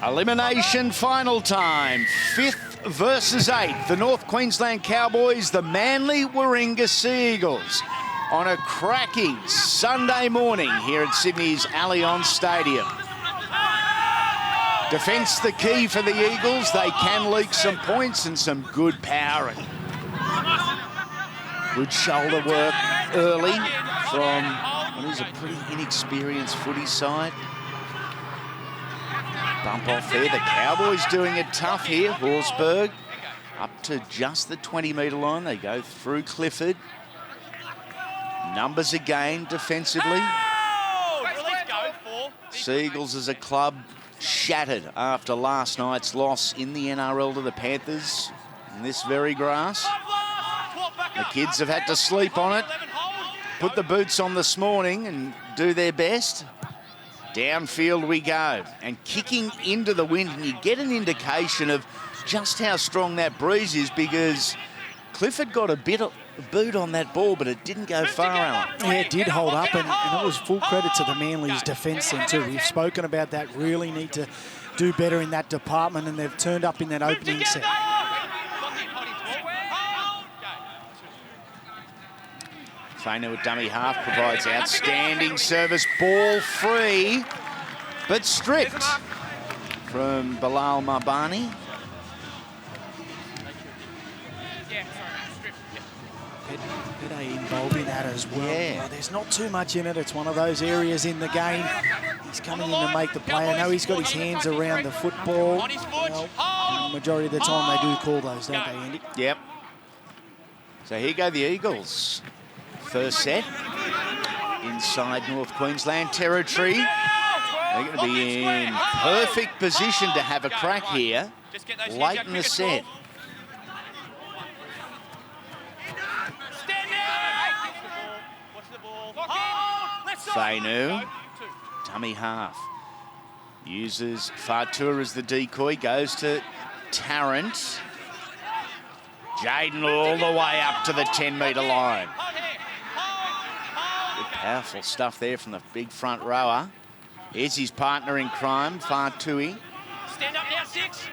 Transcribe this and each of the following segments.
Elimination final time, 5th versus 8th. The North Queensland Cowboys, the Manly Warringah Sea Eagles on a cracking Sunday morning here at Sydney's Allianz Stadium. Defence the key for the Eagles. They can leak some points and some good powering. Good shoulder work early from what is a pretty inexperienced footy side. Bump off there. The Cowboys doing it tough here. Horsburgh up to just the 20-metre line. They go through Clifford. Numbers again defensively. Seagulls as a club shattered after last night's loss in the NRL to the Panthers in this very grass. The kids have had to sleep on it, put the boots on this morning and do their best. Downfield we go, and kicking into the wind, and you get an indication of just how strong that breeze is because Clifford got a boot on that ball, but it didn't go far, Alan. Yeah, it did hold up, and it was full credit to the Manly's defence then too. We've spoken about that, really need to do better in that department, and they've turned up in that opening set. Fainu at dummy half provides outstanding service, ball free, but stripped from Bilal Mabani. Pede involved in that as well. Yeah. Well, there's not too much in it. It's one of those areas in the game. He's coming in to make the play. I know he's got his hands around the football. Well, the majority of the time they do call those, don't they, Andy? Yep. So here go the Eagles. First set inside North Queensland territory. They're going to be in perfect position to have a crack here late in the set. Fainu, dummy half. Uses Fatua as the decoy, goes to Tarrant. Jaden all the way up to the 10-metre line. Good powerful stuff there from the big front rower. Here's his partner in crime, Fatui. Stand up now, 6.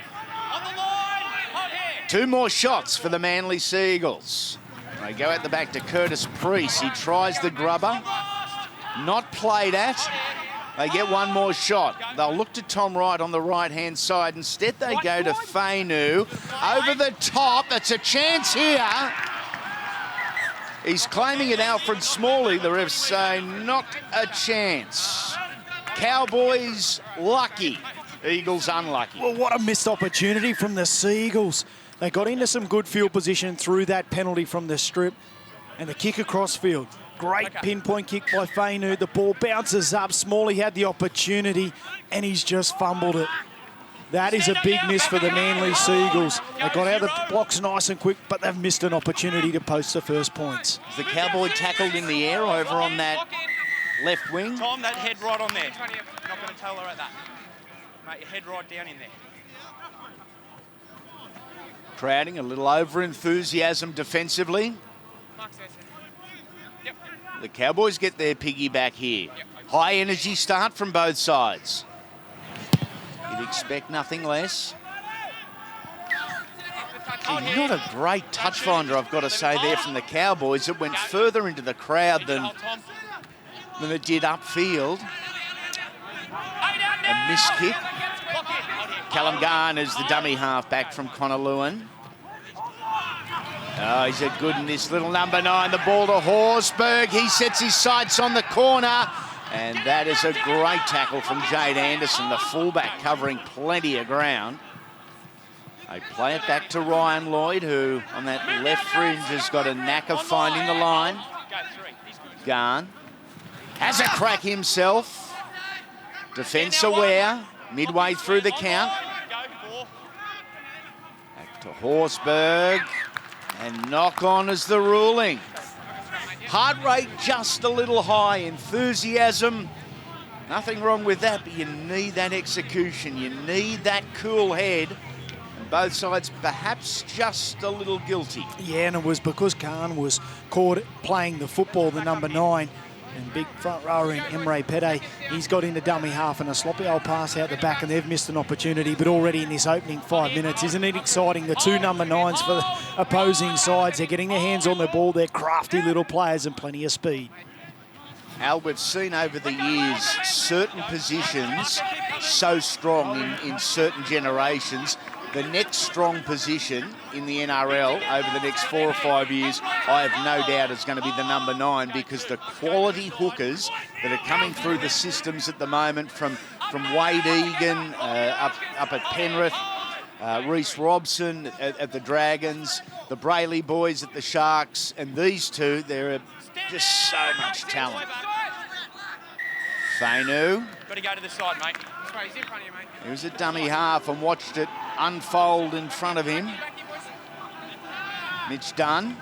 On the line. Hot hand. 2 more shots for the Manly Sea Eagles. They go at the back to Curtis Priest. He tries the grubber. Not played at. They get 1 more shot. They'll look to Tom Wright on the right-hand side. Instead, they go to Fainu. Over the top. That's a chance here. He's claiming it Alfred Smalley. The refs say not a chance. Cowboys lucky. Eagles unlucky. Well, what a missed opportunity from the Sea Eagles. They got into some good field position through that penalty from the strip and the kick across field. Great pinpoint kick by Fainu. The ball bounces up. Smalley had the opportunity and he's just fumbled it. That is a big miss for the Manly Sea Eagles. They got out of the blocks nice and quick, but they've missed an opportunity to post the first points. The Cowboy tackled in the air over on that left wing. Tom, that head right on there. Not going to tolerate that. Mate, your head right down in there. Crowding, a little over-enthusiasm defensively. Yep. The Cowboys get their piggyback here. High energy start from both sides. You'd expect nothing less. Not a great touch finder, I've got to say, there from the Cowboys. It went further into the crowd than it did upfield. A missed kick. Callum Garn is the dummy half back from Connor Lewin. Oh, he's a good in this little number 9. The ball to Horsburgh. He sets his sights on the corner. And that is a great tackle from Jade Anderson, the fullback, covering plenty of ground. They play it back to Ryan Lloyd, who on that left fringe has got a knack of finding the line. Garn has a crack himself. Defence aware, midway through the count. Back to Horsburgh, and knock on is the ruling. Heart rate just a little high, enthusiasm, nothing wrong with that, but you need that execution, you need that cool head. And both sides perhaps just a little guilty. Yeah, and it was because Khan was caught playing the football, the number 9. And big front rower in Emre Pede, he's got into dummy half and a sloppy old pass out the back, and they've missed an opportunity. But already in this opening 5 minutes, isn't it exciting? The two number 9s for the opposing sides. They're getting their hands on the ball. They're crafty little players and plenty of speed. Al, we've seen over the years certain positions so strong in certain generations. The next strong position in the NRL over the next 4 or 5 years, I have no doubt is going to be the number 9, because the quality hookers that are coming through the systems at the moment from Wade Egan up at Penrith, Reece Robson at the Dragons, the Brayley boys at the Sharks, and these two, they're just so much talent. Fainu. Got to go to the side, mate. He's in front of you, mate. He was a dummy half and watched it unfold in front of him. Mitch Dunn.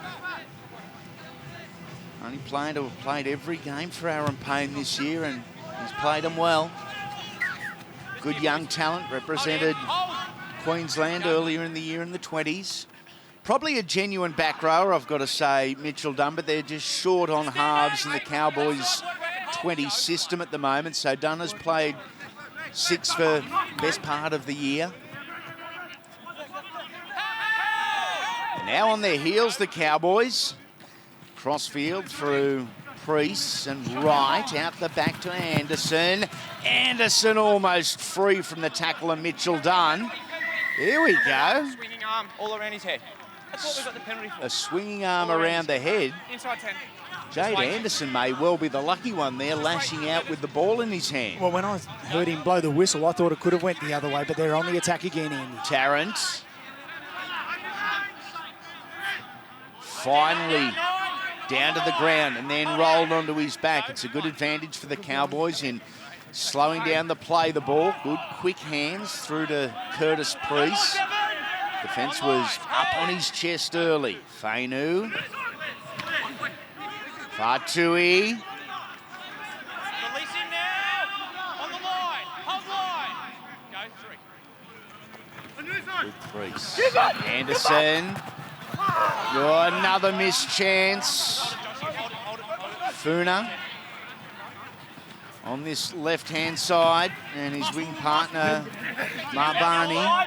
Only player to have played every game for Aaron Payne this year, and he's played them well. Good young talent, represented Queensland earlier in the year in the 20s. Probably a genuine back rower, I've got to say, Mitchell Dunn, but they're just short on halves in the Cowboys 20 system at the moment. So Dunn has played 6 for best part of the year. Now on their heels, the Cowboys. Crossfield through Priest and right out the back to Anderson. Anderson almost free from the tackle of Mitchell Dunn. Here we go. Swinging arm all around his head. That's what we got the penalty for. A swinging arm around the head. Inside 10. Jade Anderson may well be the lucky one there, lashing out with the ball in his hand. Well, when I heard him blow the whistle, I thought it could have went the other way, but they're on the attack again, Andy. Tarrant. Finally down to the ground and then rolled onto his back. It's a good advantage for the Cowboys in slowing down the play, the ball. Good quick hands through to Curtis Priest. Defence was up on his chest early. Fainu. Fatui. Release him now. On the line. Hold line. Go 3. Good Priest. Anderson. Another missed chance. Funa on this left-hand side, and his wing partner, Marbani,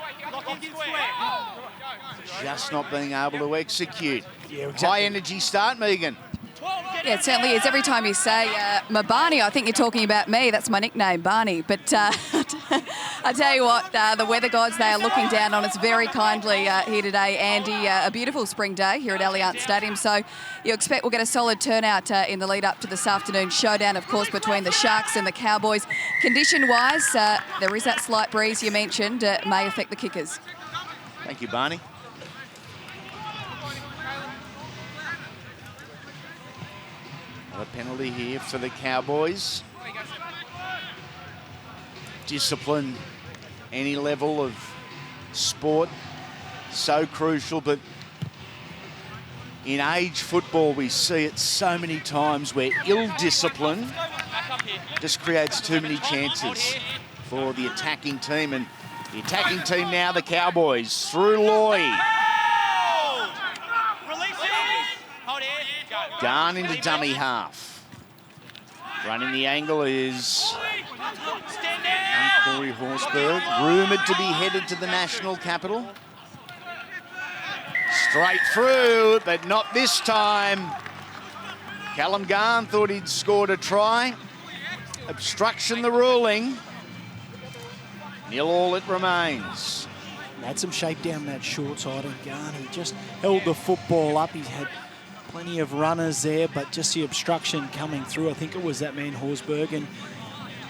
just not being able to execute. Yeah, exactly. High energy start, Megan. Yeah, it certainly is. Every time you say Mabani, I think you're talking about me. That's my nickname, Barney. But I tell you what, the weather gods, they are looking down on us very kindly here today, Andy. A beautiful spring day here at Allianz Stadium. So you expect we'll get a solid turnout in the lead up to this afternoon showdown, of course, between the Sharks and the Cowboys. Condition-wise, there is that slight breeze you mentioned. May affect the kickers. Thank you, Barney. A penalty here for the Cowboys. Discipline, any level of sport, so crucial, but in age football we see it so many times where ill discipline just creates too many chances for the attacking team. And the attacking team now, the Cowboys, through Loy. Garn into dummy half. Running the angle is Corey Horsburgh, rumoured to be headed to the national capital. Straight through, but not this time. Callum Garn thought he'd scored a try. Obstruction the ruling. 0-0 it remains. Had some shape down that short side, and Garn, he just held the football up. He's had plenty of runners there, but just the obstruction coming through. I think it was that man Horsburgh, and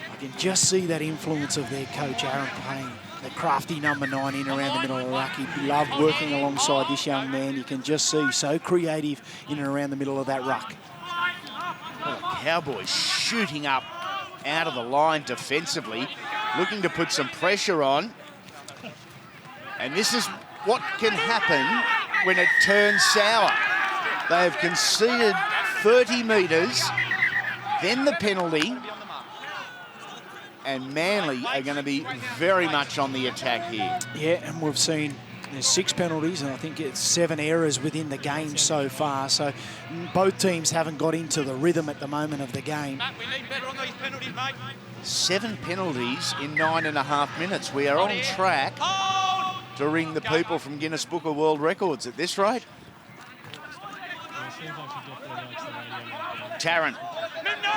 I can just see that influence of their coach, Aaron Payne, the crafty number 9 in around the middle of the ruck. He loved working alongside this young man. You can just see so creative in and around the middle of that ruck. Oh, Cowboys shooting up out of the line defensively, looking to put some pressure on. And this is what can happen when it turns sour. They have conceded 30 metres, then the penalty, and Manly are going to be very much on the attack here. Yeah, and we've seen There's 6 penalties, and I think it's 7 errors within the game so far. So both teams haven't got into the rhythm at the moment of the game. Matt, we need better on these penalties, mate. 7 penalties in 9.5 minutes. We are on track to ring the people from Guinness Book of World Records at this rate. Tarrant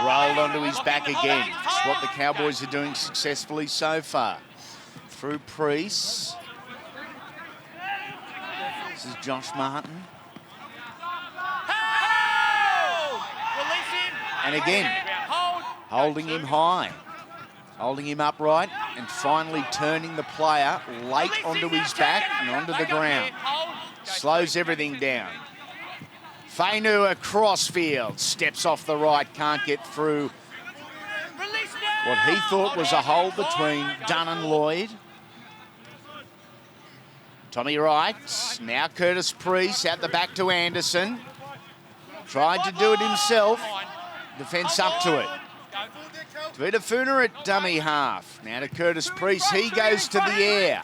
rolled onto his back again. It's what the Cowboys are doing successfully so far. Through Priest. This is Josh Martin. And again, holding him high, holding him upright, and finally turning the player late onto his back and onto the ground. Slows everything down. Fainu across field, steps off the right, can't get through what he thought was a hole between Dunn and Lloyd. Tommy Wright, now Curtis Priest out the back to Anderson. Tried to do it himself. Defence up to it. Vitafuna at dummy half. Now to Curtis Priest. He goes to the air.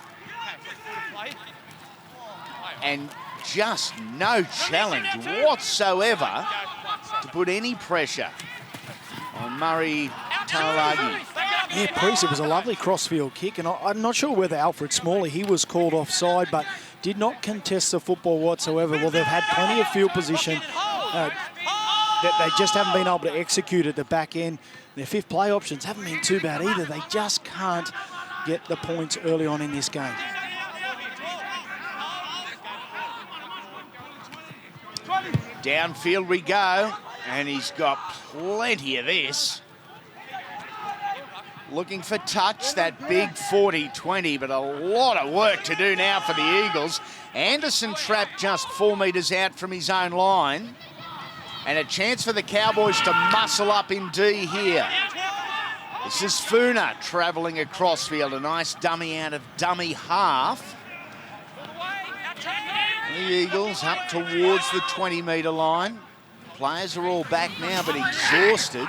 And just no challenge whatsoever to put any pressure on Murray Taulagi. Yeah, Priest, it was a lovely crossfield kick, and I'm not sure whether Alfred Smalley, he was called offside, but did not contest the football whatsoever. Well, they've had plenty of field position that they just haven't been able to execute at the back end. Their 5th play options haven't been too bad either. They just can't get the points early on in this game. Downfield we go, and he's got plenty of this. Looking for touch, that big 40-20, but a lot of work to do now for the Eagles. Anderson trapped just 4 metres out from his own line. And a chance for the Cowboys to muscle up in D here. This is Funa travelling across field. A nice dummy out of dummy half. The Eagles up towards the 20-metre line. Players are all back now, but exhausted.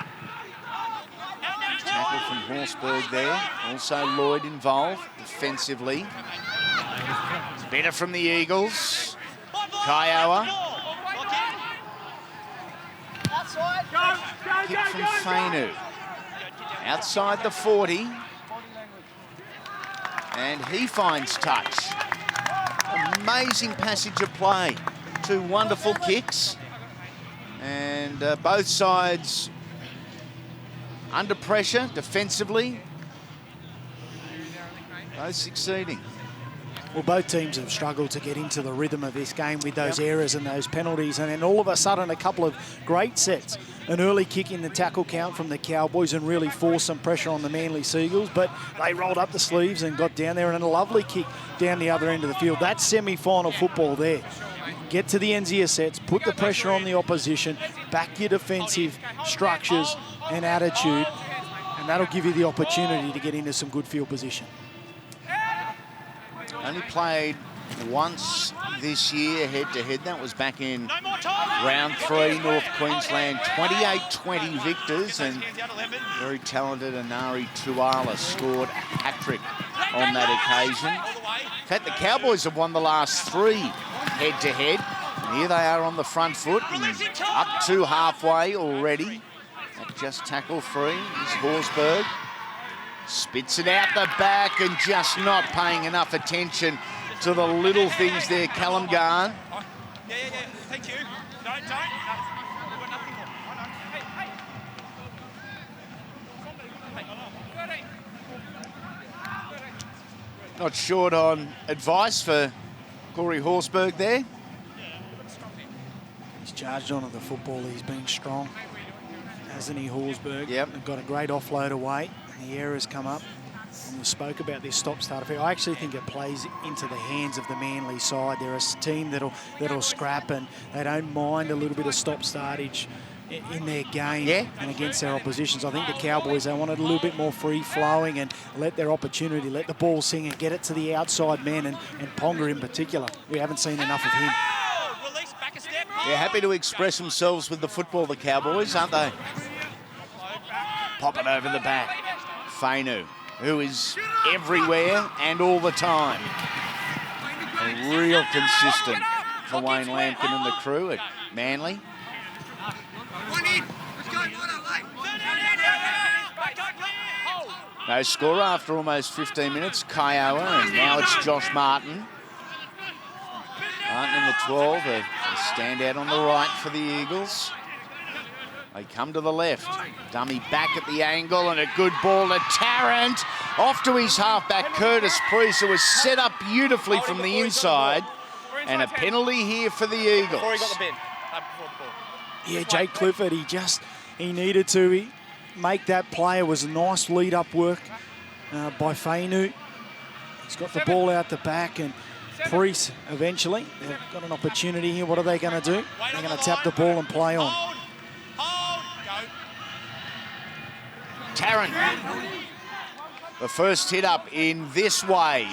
Tackle from Horsburgh there. Also Lloyd involved defensively. It's better from the Eagles. Kiowa. Kick from Fainu. Outside the 40. And he finds touch. Amazing passage of play. 2 wonderful kicks. And both sides under pressure defensively. Both succeeding. Well, both teams have struggled to get into the rhythm of this game with those errors and those penalties, and then all of a sudden a couple of great sets. An early kick in the tackle count from the Cowboys and really forced some pressure on the Manly Seagulls, but they rolled up the sleeves and got down there, and a lovely kick down the other end of the field. That's semi-final football there. Get to the ends of your sets, put the pressure on the opposition, back your defensive structures and attitude, and that'll give you the opportunity to get into some good field position. Only played once this year head-to-head. That was back in round 3, North Queensland. 28-20 victors, and very talented Anari Tuala scored a hat-trick on that occasion. In fact, the Cowboys have won the last 3 head-to-head. And here they are on the front foot, and up to halfway already. That just tackle 3 is Horsburgh. Spits it out the back and just not paying enough attention to the little things there. Callum Garn. Yeah. Thank you. Don't. We've got nothing more. Not short on advice for Corey Horsburgh there. He's charged onto the football. He's been strong, hasn't he, Horsburgh? Yep. They've got a great offload away. The errors come up. And we spoke about this stop-start affair. I actually think it plays into the hands of the Manly side. They're a team that'll scrap, and they don't mind a little bit of stop-startage in their game and against their oppositions. I think the Cowboys, they wanted a little bit more free-flowing and let their opportunity, let the ball sing and get it to the outside men, and Ponga in particular. We haven't seen enough of him. They're happy to express themselves with the football, the Cowboys, aren't they? Pop it over the back. Fainu, who is everywhere and all the time. A real consistent for Wayne Lampkin and the crew at Manly. No score after almost 15 minutes. Kiowa, and now it's Josh Martin. Martin in the 12, a standout on the right for the Eagles. They come to the left. Dummy back at the angle, and a good ball to Tarrant. Off to his halfback, Curtis Priest, who was set up beautifully from the inside. And a penalty here for the Eagles. Before he got the bin. Before the ball. Yeah, Jake Clifford, he needed to make that play. It was a nice lead-up work by Fainu. He's got the ball out the back, and Priest eventually, they've got an opportunity here. What are they going to do? They're going to tap the ball and play on. Tarrant, the first hit up in this wave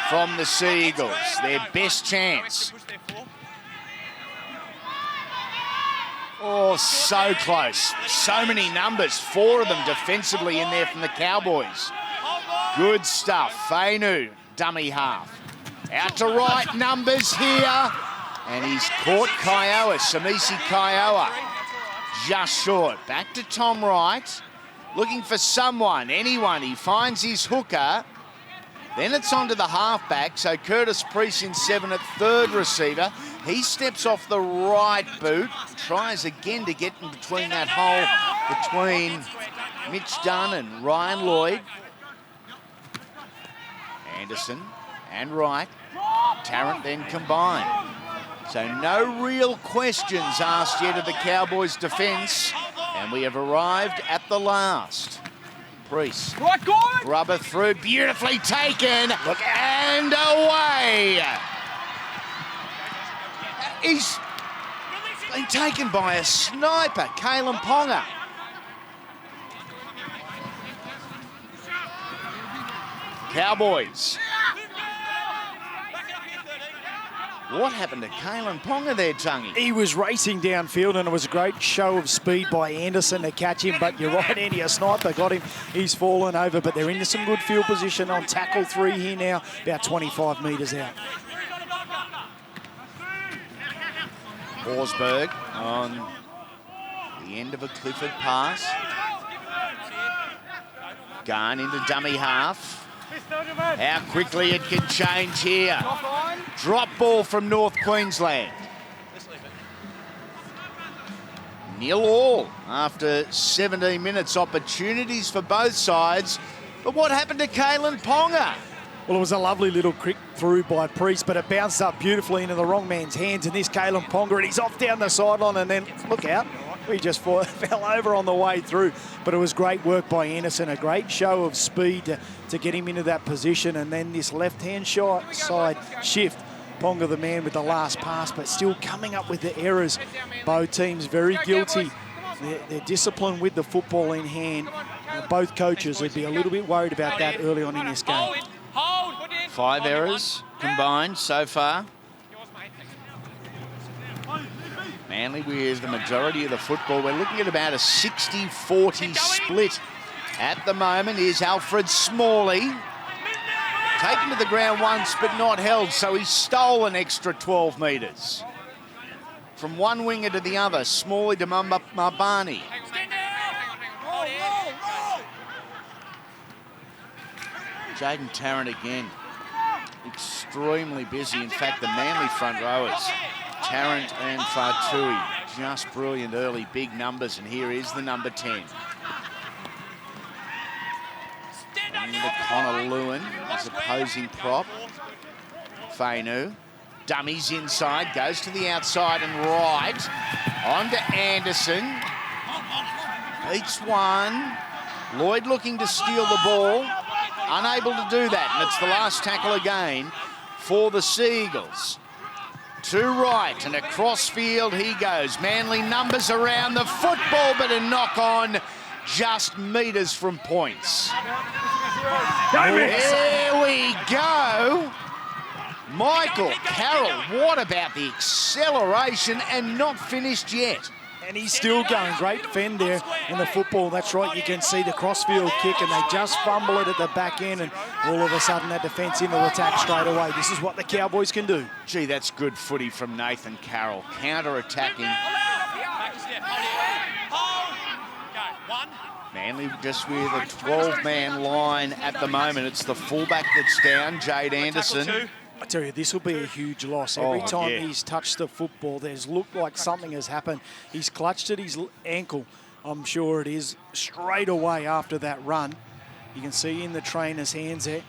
from the Sea Eagles, their best chance. Oh, so close. So many numbers, 4 of them defensively in there from the Cowboys. Good stuff. Fainu, dummy half. Out to right, numbers here. And he's caught Kiowa, Samisi Kiowa. Just short. Back to Tom Wright. Looking for someone, anyone. He finds his hooker. Then it's on to the halfback. So Curtis Priest in 7 at third receiver. He steps off the right boot. Tries again to get in between that hole between Mitch Dunn and Ryan Lloyd. Anderson and Wright. Tarrant then combined. So no real questions asked yet of the Cowboys' defence. And we have arrived at the last. Priest. Rubber through, beautifully taken. Look, and away. He's been taken by a sniper, Kalen Ponga. Cowboys. What happened to Kalen Ponga there, Tungy? He was racing downfield, and it was a great show of speed by Anderson to catch him, but you're right, Andy, a sniper got him. He's fallen over, but they're into some good field position on tackle 3 here now, about 25 metres out. Horsburgh on the end of a Clifford pass. Gone into dummy half. How quickly it can change here. Drop ball from North Queensland. 0-0 after 17 minutes. Opportunities for both sides. But what happened to Kalen Ponga? Well, it was a lovely little crick through by Priest, but it bounced up beautifully into the wrong man's hands, and this Kalen Ponga, and he's off down the sideline, and then, look out, he just fell over on the way through. But it was great work by Anderson, a great show of speed to get him into that position, and then this left-hand side shift. Ponga the man with the last pass, but still coming up with the errors. Both teams very guilty. They're disciplined with the football in hand. Both coaches would be a little bit worried about that early on in this game. 5 errors combined so far. Manly with the majority of the football. We're looking at about a 60-40 split at the moment. Here's Alfred Smalley. Taken to the ground once, but not held, so he stole an extra 12 metres. From one winger to the other, Smalley to Mabani. Jaden Tarrant again. Extremely busy. In fact, the Manly front rowers, Tarrant and Fatui, just brilliant early, big numbers, and here is the number 10. Into Connor Lewin as opposing prop. Fainu. Dummies inside, goes to the outside and right. On to Anderson. Beats one. Lloyd looking to steal the ball. Unable to do that, and it's the last tackle again for the Sea Eagles. To right, and across field he goes. Manly numbers around the football, but a knock on just metres from points. There we go. Michael Carroll, what about the acceleration, and not finished yet? And he's still going. Great defend there in the football. That's right, you can see the crossfield kick, and they just fumble it at the back end, and all of a sudden that defence into attack straight away. This is what the Cowboys can do. Gee, that's good footy from Nathan Carroll. Counter-attacking. Manly just with a 12-man line at the moment. It's the fullback that's down, Jade Anderson. I tell you, this will be a huge loss. Every time he's touched the football, there's looked like something has happened. He's clutched at his ankle, I'm sure it is, straight away after that run. You can see in the trainer's hands there,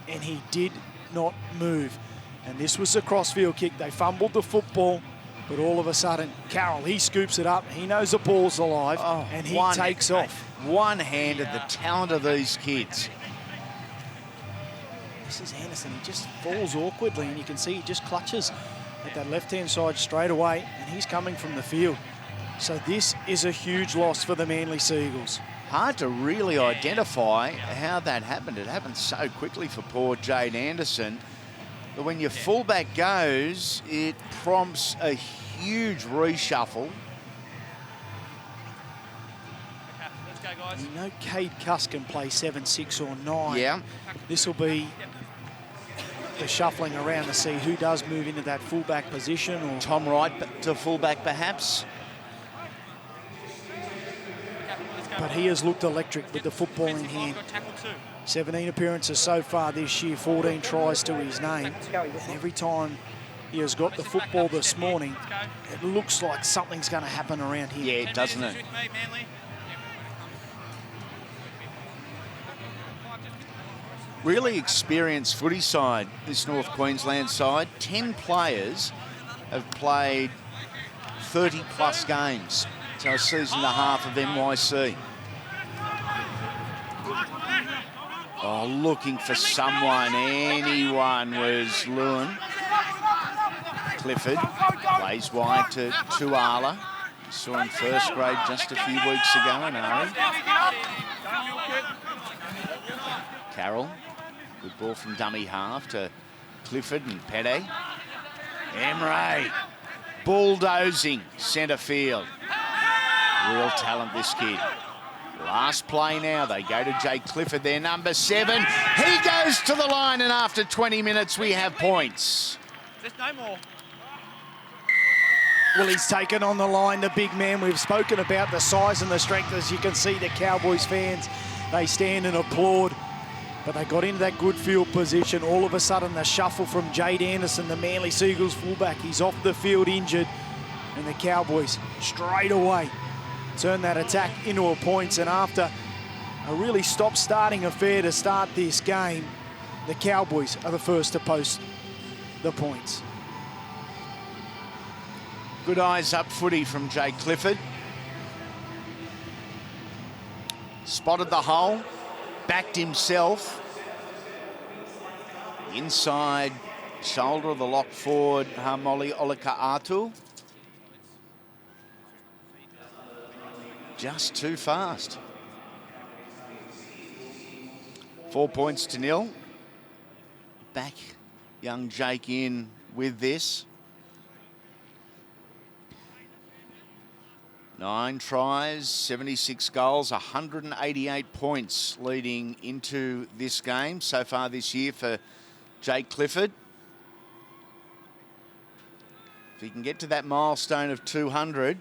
and he did not move. And this was a crossfield kick. They fumbled the football, but all of a sudden, Carroll, he scoops it up. He knows the ball's alive, and he takes off. One-handed, the talent of these kids. This is Anderson. He just falls awkwardly, and you can see he just clutches at that left-hand side straight away, and he's coming from the field. So this is a huge loss for the Manly Seagulls. Hard to really identify how that happened. It happened so quickly for poor Jade Anderson. But when your fullback goes, it prompts a huge reshuffle. You know Cade Cuss can play 7, 6 or 9. Yeah. This will be the shuffling around to see who does move into that fullback position. Or Tom Wright to fullback, perhaps. But he has looked electric with the football in hand. 17 appearances so far this year, 14 tries to his name. And every time he has got the football this morning, it looks like something's going to happen around here. Yeah, doesn't it? Really experienced footy side, this North Queensland side. 10 players have played 30-plus games. So a season and a half of NYC. Oh, looking for someone. Anyone was Lewin. Clifford plays wide to Tuala. Saw him first grade just a few weeks ago in Ari. Carroll. Good ball from dummy half to Clifford and Pede. Emre bulldozing centre field. Real talent, this kid. Last play now. They go to Jake Clifford, their number 7. He goes to the line, and after 20 minutes, we have points. There's no more. Well, he's taken on the line, the big man. We've spoken about the size and the strength. As you can see, the Cowboys fans, they stand and applaud. But they got into that good field position. All of a sudden, the shuffle from Jade Anderson, the Manly Seagulls fullback. He's off the field injured. And the Cowboys straight away turn that attack into a points. And after a really stop-starting affair to start this game, the Cowboys are the first to post the points. Good eyes up footy from Jake Clifford. Spotted the hole. Backed himself. Inside shoulder of the lock forward, Hamoli Olaka'atu. Just too fast. 4 points to 0. Back young Jake in with this. 9 tries, 76 goals, 188 points leading into this game so far this year for Jake Clifford. If he can get to that milestone of 200,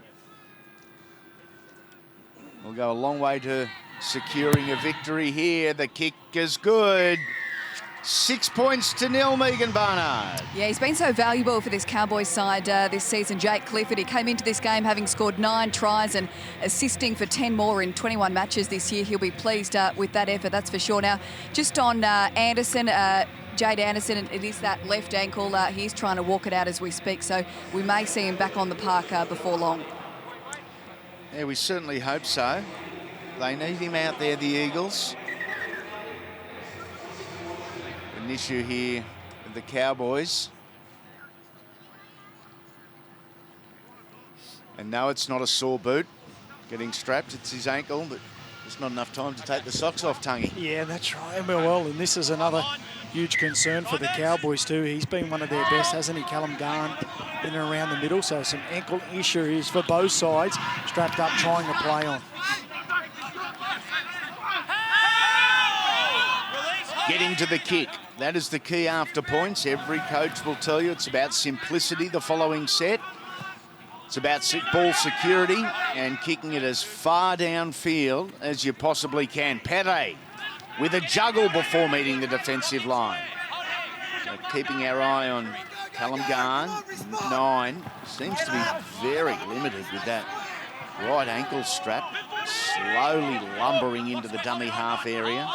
we'll go a long way to securing a victory here. The kick is good. 6 points to 0, Megan Barnard. Yeah, he's been so valuable for this Cowboys side this season, Jake Clifford. He came into this game having scored 9 tries and assisting for 10 more in 21 matches this year. He'll be pleased with that effort, that's for sure. Now, just on Anderson, Jade Anderson, it is that left ankle. He's trying to walk it out as we speak, so we may see him back on the park before long. Yeah, we certainly hope so. They need him out there, the Eagles. An issue here with the Cowboys. And no, it's not a sore boot getting strapped. It's his ankle, but there's not enough time to take the socks off, Tungy. Yeah, that's right. Well, and this is another huge concern for the Cowboys too. He's been one of their best, hasn't he, Callum Garn? in and around the middle, so some ankle issues for both sides. Strapped up, trying to play on. Getting to the kick. That is the key after points. Every coach will tell you it's about simplicity the following set. It's about ball security and kicking it as far downfield as you possibly can. Pere with a juggle before meeting the defensive line. So keeping our eye on Callum Garn, 9, seems to be very limited with that right ankle strap, slowly lumbering into the dummy half area.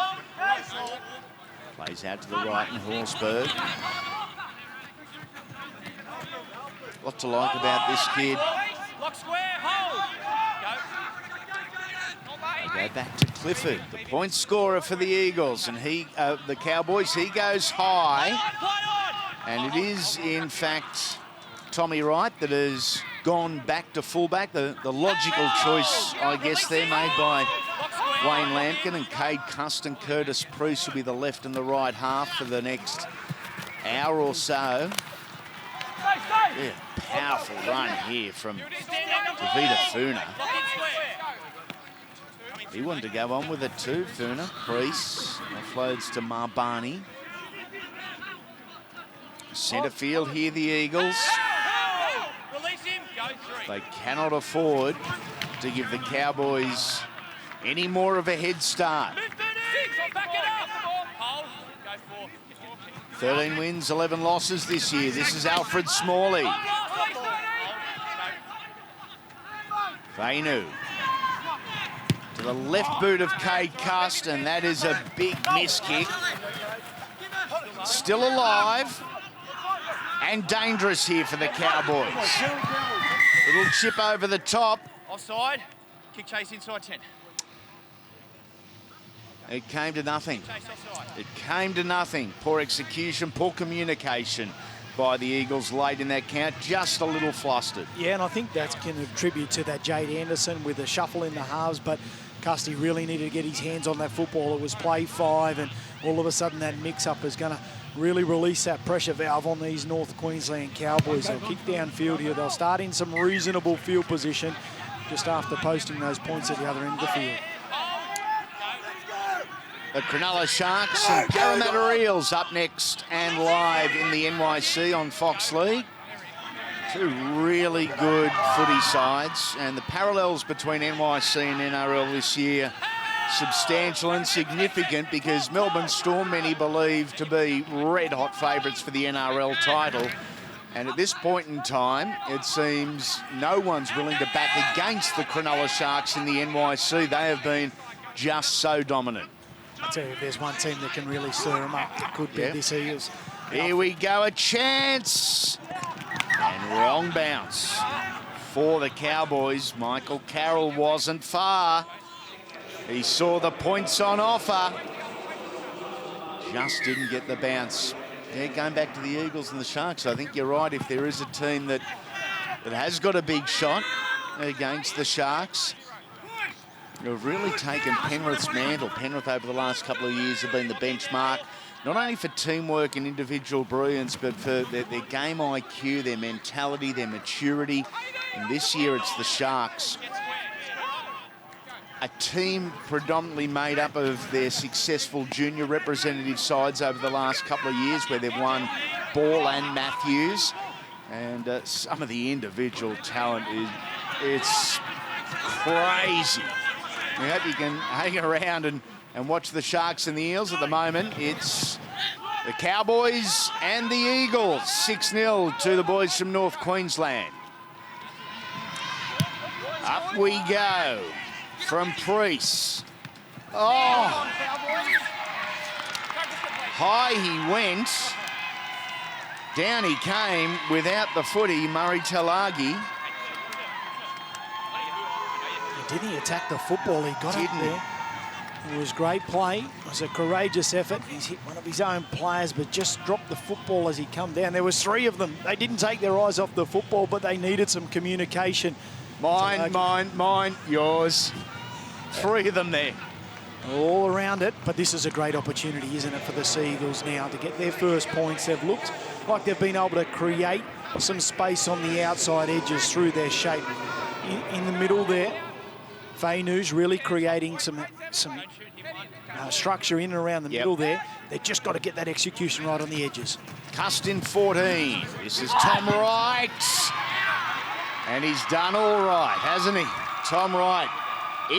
Plays out to the right in Horsburgh. What to like about this kid. They go back to Clifford, the point scorer for the Eagles, and the Cowboys, he goes high. And it is, in fact, Tommy Wright that has gone back to fullback. The logical choice, I guess, there made by Wayne Lampkin, and Cade Custon, Curtis Priest will be the left and the right half for the next hour or so. Yeah, powerful run here from Tavita Funa. He wanted to go on with it too, Funa. Priest offloads to Marbani. Centre field here, the Eagles. They cannot afford to give the Cowboys any more of a head start. 13 wins, 11 losses this year. This is Alfred Smalley. Fainu to the left boot of Cade Cust, and that is a big miss kick. Still alive and dangerous here for the Cowboys. Little chip over the top. Offside, kick chase inside 10. It came to nothing. It came to nothing. Poor execution, poor communication by the Eagles late in that count, just a little flustered. Yeah, and I think that can attribute to that Jade Anderson with a shuffle in the halves, but Custy really needed to get his hands on that football. It was play 5, and all of a sudden that mix-up is going to really release that pressure valve on these North Queensland Cowboys. They'll kick downfield here. They'll start in some reasonable field position just after posting those points at the other end of the field. The Cronulla Sharks and Parramatta Eels up next and live in the NYC on Fox League. Two really good footy sides, and the parallels between NYC and NRL this year substantial and significant, because Melbourne Storm, many believe to be red-hot favourites for the NRL title. And at this point in time, it seems no one's willing to back against the Cronulla Sharks in the NYC. They have been just so dominant. I tell you, if there's one team that can really stir them up, it could be this Eels. Here we go, a chance. And wrong bounce for the Cowboys. Michael Carroll wasn't far. He saw the points on offer. Just didn't get the bounce. Yeah, going back to the Eagles and the Sharks, I think you're right. If there is a team that has got a big shot against the Sharks, who've really taken Penrith's mantle. Penrith over the last couple of years have been the benchmark, not only for teamwork and individual brilliance, but for their game IQ, their mentality, their maturity. And this year it's the Sharks. A team predominantly made up of their successful junior representative sides over the last couple of years, where they've won Ball and Matthews. And some of the individual talent it's crazy. We hope you can hang around and watch the Sharks and the Eels. At the moment, it's the Cowboys and the Eagles. 6-0 to the boys from North Queensland. Up we go from Priest. Oh! High he went. Down he came without the footy, Murray Talagi. Didn't he attack the football? He got up there. It was great play. It was a courageous effort. He's hit one of his own players, but just dropped the football as he come down. There was 3 of them. They didn't take their eyes off the football, but they needed some communication. Mine, yours. 3 of them there. all around it. But this is a great opportunity, isn't it, for the Seagulls now to get their first points. They've looked like they've been able to create some space on the outside edges through their shape. In the middle there, Fainu's really creating some structure in and around the middle there. They've just got to get that execution right on the edges. Custin 14. This is Tom Wright. And he's done all right, hasn't he? Tom Wright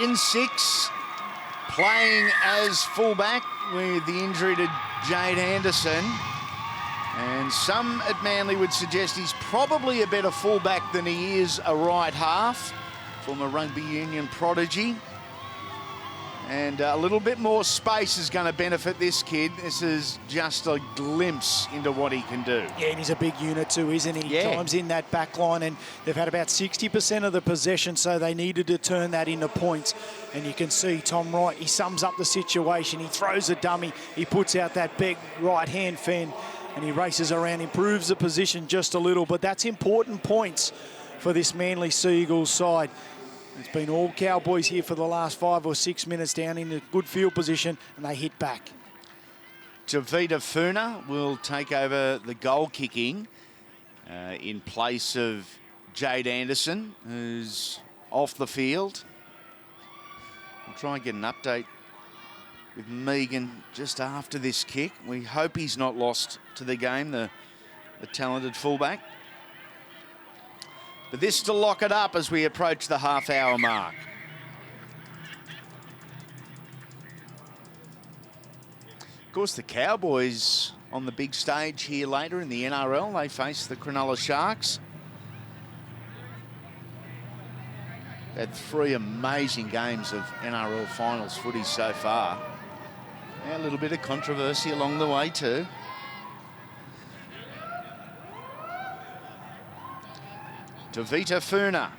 in 6, playing as fullback with the injury to Jade Anderson. And some at Manly would suggest he's probably a better fullback than he is a right half, from a rugby union prodigy. And a little bit more space is going to benefit this kid. This is just a glimpse into what he can do. Yeah, and he's a big unit too, isn't he? Yeah. Times in that back line, and they've had about 60% of the possession, so they needed to turn that into points. And you can see Tom Wright, he sums up the situation. He throws a dummy, he puts out that big right-hand fend, and he races around, improves the position just a little. But that's important points for this Manly Seagulls side. It's been all Cowboys here for the last 5 or 6 minutes, down in a good field position, and they hit back. Tavita Funa will take over the goal kicking in place of Jade Anderson, who's off the field. We'll try and get an update with Megan just after this kick. We hope he's not lost to the game, the talented fullback. But this to lock it up as we approach the half-hour mark. Of course, the Cowboys on the big stage here later in the NRL. They face the Cronulla Sharks. Had 3 amazing games of NRL finals footy so far. Yeah, a little bit of controversy along the way too. Tavita Funa.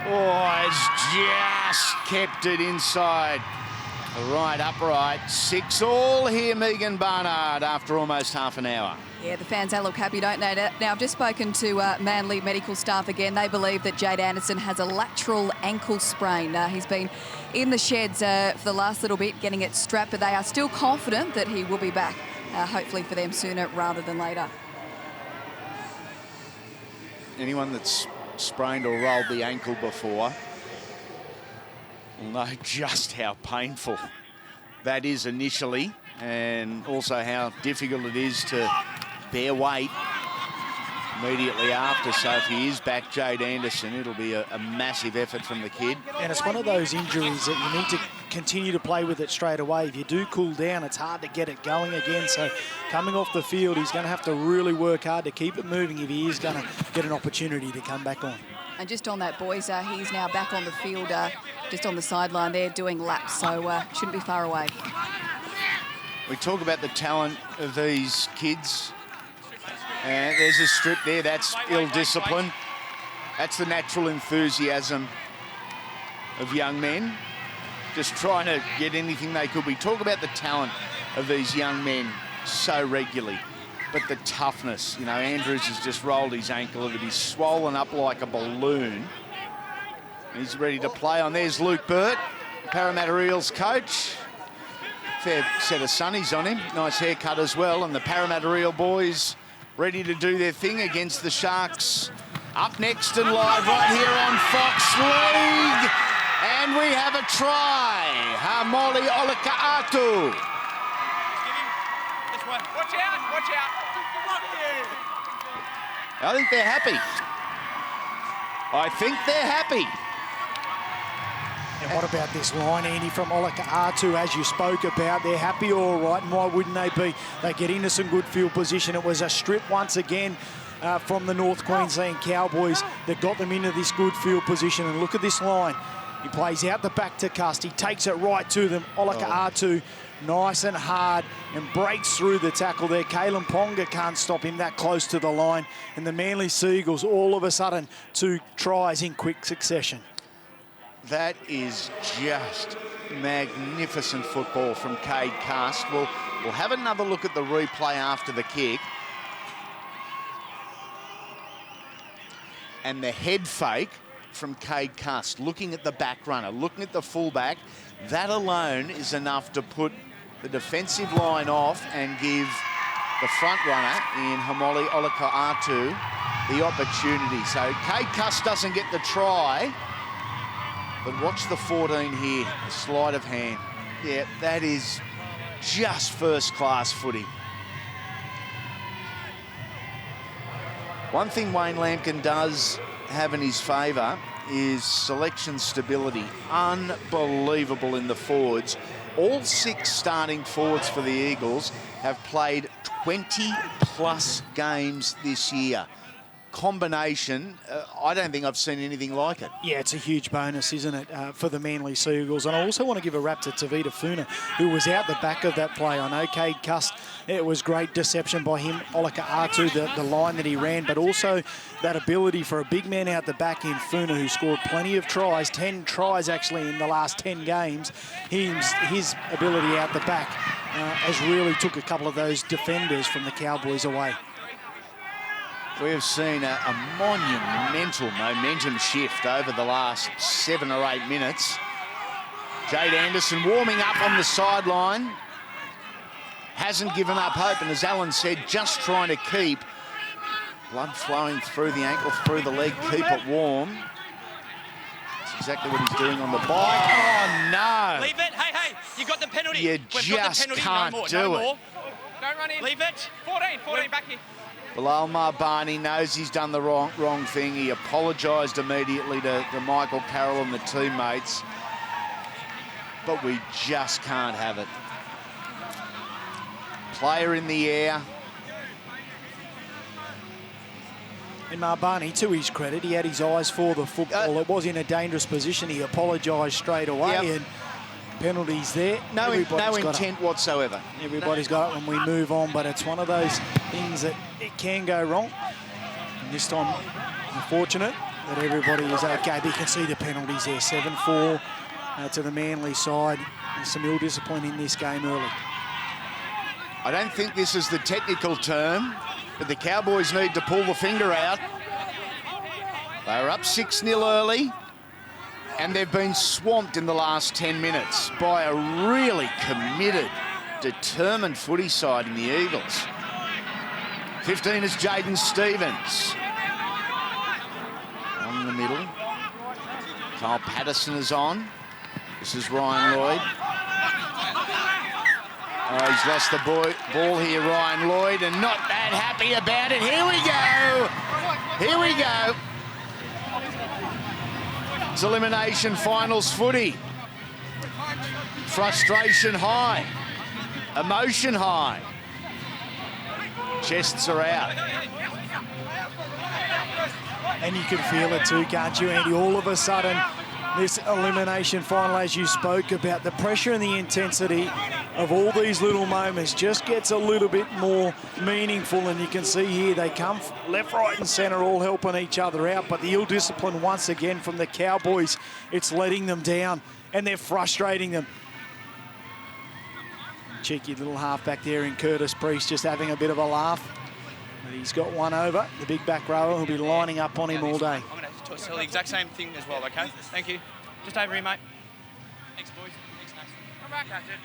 Oh, it's just kept it inside. Right upright. 6-all here, Megan Barnard, after almost half an hour. Yeah, the fans, they look happy, don't they? Now, I've just spoken to Manly medical staff again. They believe that Jade Anderson has a lateral ankle sprain. He's been in the sheds for the last little bit, getting it strapped, but they are still confident that he will be back, hopefully for them sooner rather than later. Anyone that's sprained or rolled the ankle before will know just how painful that is initially, and also how difficult it is to bear weight immediately after. So if he is back, Jade Anderson, it'll be a massive effort from the kid. And it's one of those injuries that you need to continue to play with it straight away. If you do cool down, it's hard to get it going again. So coming off the field, he's going to have to really work hard to keep it moving if he is going to get an opportunity to come back on. And just on that, boys, he's now back on the field, just on the sideline there, doing laps, so shouldn't be far away. We talk about the talent of these kids. There's a strip there, that's ill-discipline. That's the natural enthusiasm of young men, just trying to get anything they could. We talk about the talent of these young men so regularly, but the toughness. You know, Andrews has just rolled his ankle, it'll be swollen up like a balloon. He's ready to play on. There's Luke Burt, Parramatta Eels coach. Fair set of sunnies on him, nice haircut as well, and the Parramatta Eel boys ready to do their thing against the Sharks. Up next and live right here on Fox League. And we have a try. Hamoli Olaka'atu. Watch out, watch out. I think they're happy. I think they're happy. And what about this line, Andy, from Olaka'atu, as you spoke about? They're happy, all right, and why wouldn't they be? They get into some good field position. It was a strip once again from the North Queensland Cowboys that got them into this good field position. And look at this line. He plays out the back to Cust. He takes it right to them. Olaka'atu, nice and hard, and breaks through the tackle there. Kalen Ponga can't stop him that close to the line. And the Manly Seagulls, all of a sudden, 2 tries in quick succession. That is just magnificent football from Cade Cust. We'll have another look at the replay after the kick. And the head fake from Cade Cust, looking at the back runner, looking at the fullback. That alone is enough to put the defensive line off and give the front runner in Hamoli Olaka'atu the opportunity. So Cade Cust doesn't get the try, but watch the 14 here, a sleight of hand. Yeah, that is just first-class footy. One thing Wayne Lampkin does have in his favour is selection stability. Unbelievable in the forwards. All 6 starting forwards for the Eagles have played 20-plus games this year. Combination, I don't think I've seen anything like it. Yeah, it's a huge bonus, isn't it, for the Manly Seagulls. And I also want to give a rap to Tavita Funa, who was out the back of that play. I know Cade Cust, it was great deception by him, Olaka'atu, the line that he ran, but also that ability for a big man out the back in Funa, who scored plenty of tries, 10 tries actually in the last 10 games. His ability out the back has really took a couple of those defenders from the Cowboys away. We have seen a monumental momentum shift over the last 7 or 8 minutes. Jade Anderson warming up on the sideline. Hasn't given up hope, and as Alan said, just trying to keep blood flowing through the ankle, through the leg, keep it warm. That's exactly what he's doing on the bike. Oh, no. Leave it. Hey, you got the penalty. You just can't do it. Don't run in. Leave it. 14 back here. Bilal Marbani knows he's done the wrong thing. He apologised immediately to Michael Carroll and the teammates. But we just can't have it. Player in the air. And Marbani, to his credit, he had his eyes for the football. It was in a dangerous position. He apologised straight away. And penalties there. No intent whatsoever. Everybody's got it when we move on, but it's one of those things that it can go wrong. And this time, unfortunate that everybody is okay. But you can see the penalties there. 7-4 to the Manly side. There's some ill discipline in this game early. I don't think this is the technical term, but the Cowboys need to pull the finger out. They were up 6-0 early, and they've been swamped in the last 10 minutes by a really committed, determined footy side in the Eagles. 15 is Jaden Stevens. On the middle. Kyle Patterson is on. This is Ryan Lloyd. Oh, he's lost the ball here, Ryan Lloyd, and not that happy about it. Here we go. Here we go. It's elimination finals footy. Frustration high. Emotion high. Chests are out. And you can feel it too, can't you, Andy? All of a sudden, this elimination final, as you spoke about, the pressure and the intensity of all these little moments just gets a little bit more meaningful. And you can see here they come left, right and centre, all helping each other out. But the ill discipline once again from the Cowboys, it's letting them down and they're frustrating them. Cheeky little halfback there in Curtis Priest, just having a bit of a laugh. But he's got one over, the big back rower who'll be lining up on him all day. I'm going to tell the exact same thing as well, okay? Thank you. Just over here, mate. Thanks, boys. Thanks, Nash. Come back, Captain.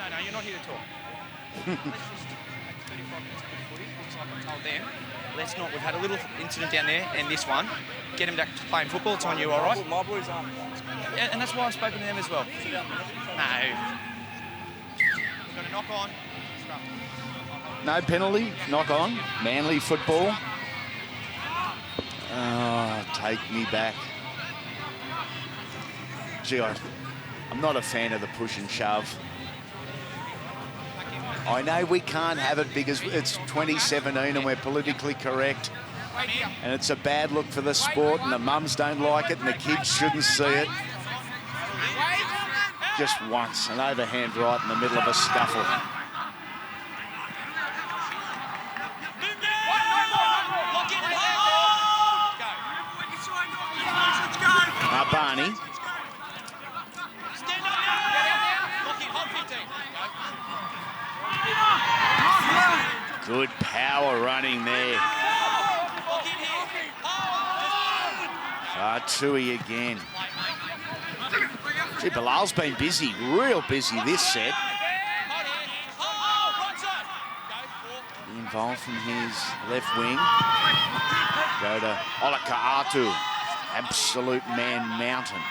No, you're not here to talk. Let's just take 35 minutes of good footy. Looks like I told them. Let's not. We've had a little incident down there, and this one. Get them back to playing football. It's on you, all right? My boys aren't. Yeah, and that's why I've spoken to them as well. No. Got a knock on. No penalty, knock on. Manly football. Oh, take me back. Gee, I'm not a fan of the push and shove. I know we can't have it because it's 2017 and we're politically correct. And it's a bad look for the sport and the mums don't like it and the kids shouldn't see it. Just once, an overhand right in the middle of a scuffle. Barney. Good power running there. Tui again. Gee, Bilal's been busy, real busy this set. Involved from his left wing. Go to Olaka'atu. Absolute man mountain.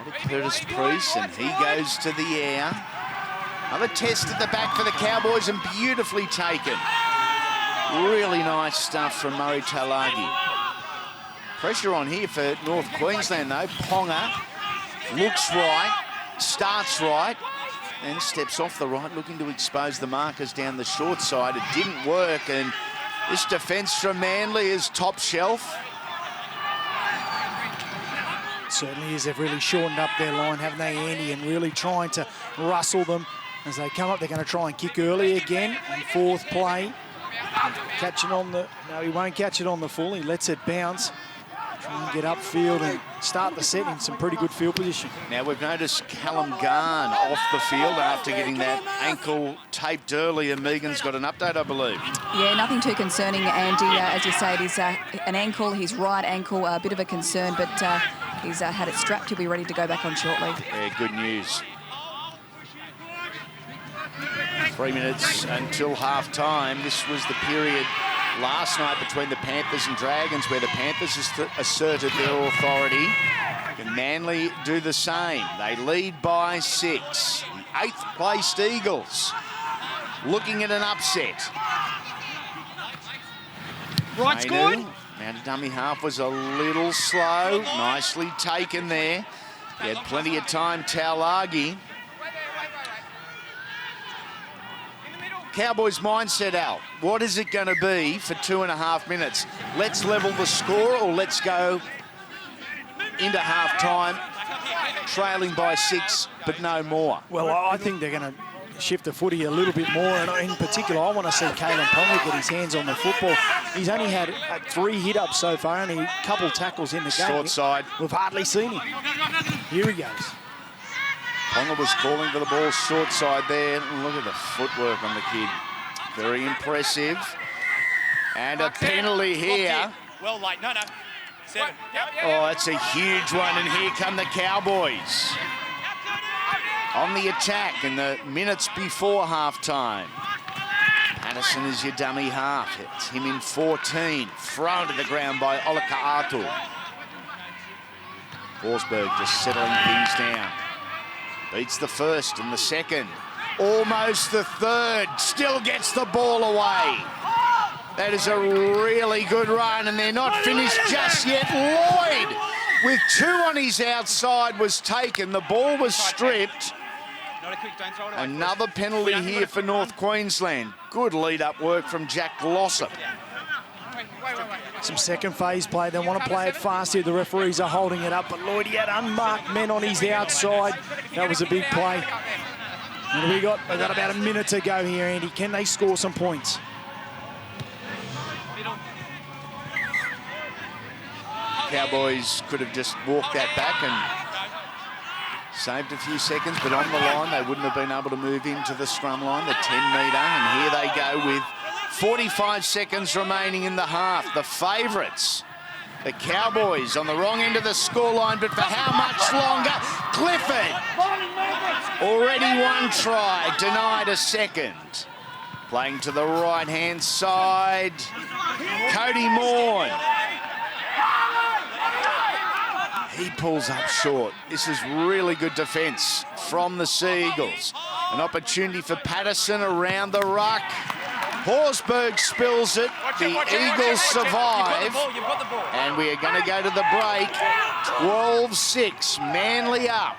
Go to Curtis Priest, and he goes to the air. Another test at the back for the Cowboys, and beautifully taken. Really nice stuff from Murray Talagi. Pressure on here for North Queensland, though. Ponga looks right, starts right, and steps off the right, looking to expose the markers down the short side. It didn't work, and this defence from Manly is top shelf. Certainly is. They've really shortened up their line, haven't they, Andy, and really trying to rustle them as they come up. They're going to try and kick early again on fourth play. Catching on the... No, he won't catch it on the full. He lets it bounce. Try and get upfield and start the set in some pretty good field position. Now, we've noticed Callum Garn off the field after getting that ankle taped early, and Megan's got an update, I believe. Yeah, nothing too concerning, Andy. As you say, it is an ankle, his right ankle, a bit of a concern, but he's had it strapped. He'll be ready to go back on shortly. Yeah, good news. 3 minutes until half-time. This was the period last night between the Panthers and Dragons where the Panthers asserted their authority. Can Manly do the same? They lead by 6. The 8th-placed Eagles looking at an upset. Right scored. Now, dummy half was a little slow. Nicely taken there. He had plenty of time, Taulagi. Cowboys mindset, Al. What is it going to be for 2.5 minutes? Let's level the score, or let's go into half-time trailing by 6, but no more? Well, I think they're going to shift the footy a little bit more, and in particular, I want to see Kalen Ponga get his hands on the football. He's only had 3 hit-ups so far, only a couple tackles in the game. Short side. We've hardly seen him. Here he goes. Ponga was calling for the ball short side there. Look at the footwork on the kid. Very impressive. And a penalty here. Well, late. No. 7. Oh, that's a huge one. And here come the Cowboys on the attack in the minutes before half-time. Patterson is your dummy half. It's him in 14. Thrown to the ground by Olaka'atu. Forsberg just settling things down. Beats the first and the second. Almost the third. Still gets the ball away. That is a really good run, and they're not finished just yet. Lloyd, with 2 on his outside, was taken. The ball was stripped. Another penalty here for North Queensland. Good lead-up work from Jack Glossop. Some second phase play. They want to play it fast here. The referees are holding it up, but Lloyd, he had unmarked men on his outside. That was a big play. And they've got about a minute to go here, Andy. Can they score some points? Cowboys could have just walked that back and saved a few seconds, but on the line, they wouldn't have been able to move into the scrum line, the 10-metre, and here they go with 45 seconds remaining in the half. The favourites, the Cowboys, on the wrong end of the scoreline, but for how much longer? Clifford, already 1 try, denied a second. Playing to the right-hand side, Cody Morn. He pulls up short. This is really good defence from the Sea Eagles. An opportunity for Patterson around the ruck. Forsberg spills it. The Eagles survive. And we are going to go to the break. 12-6. Manly up.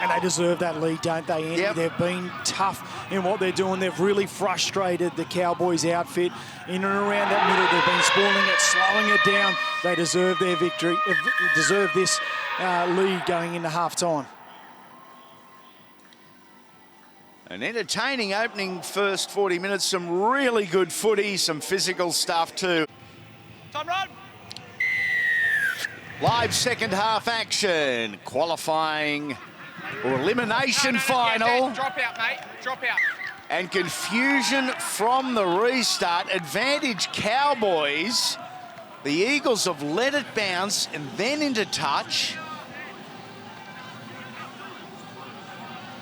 And they deserve that lead, don't they, Andy? Yep. They've been tough in what they're doing. They've really frustrated the Cowboys outfit. In and around that middle, they've been spoiling it, slowing it down. They deserve their victory, deserve this lead going into half-time. An entertaining opening first 40 minutes. Some really good footy, some physical stuff too. Time run. Live second half action. Qualifying or elimination final. Drop out, mate. Drop out. And confusion from the restart. Advantage Cowboys. The Eagles have let it bounce and then into touch.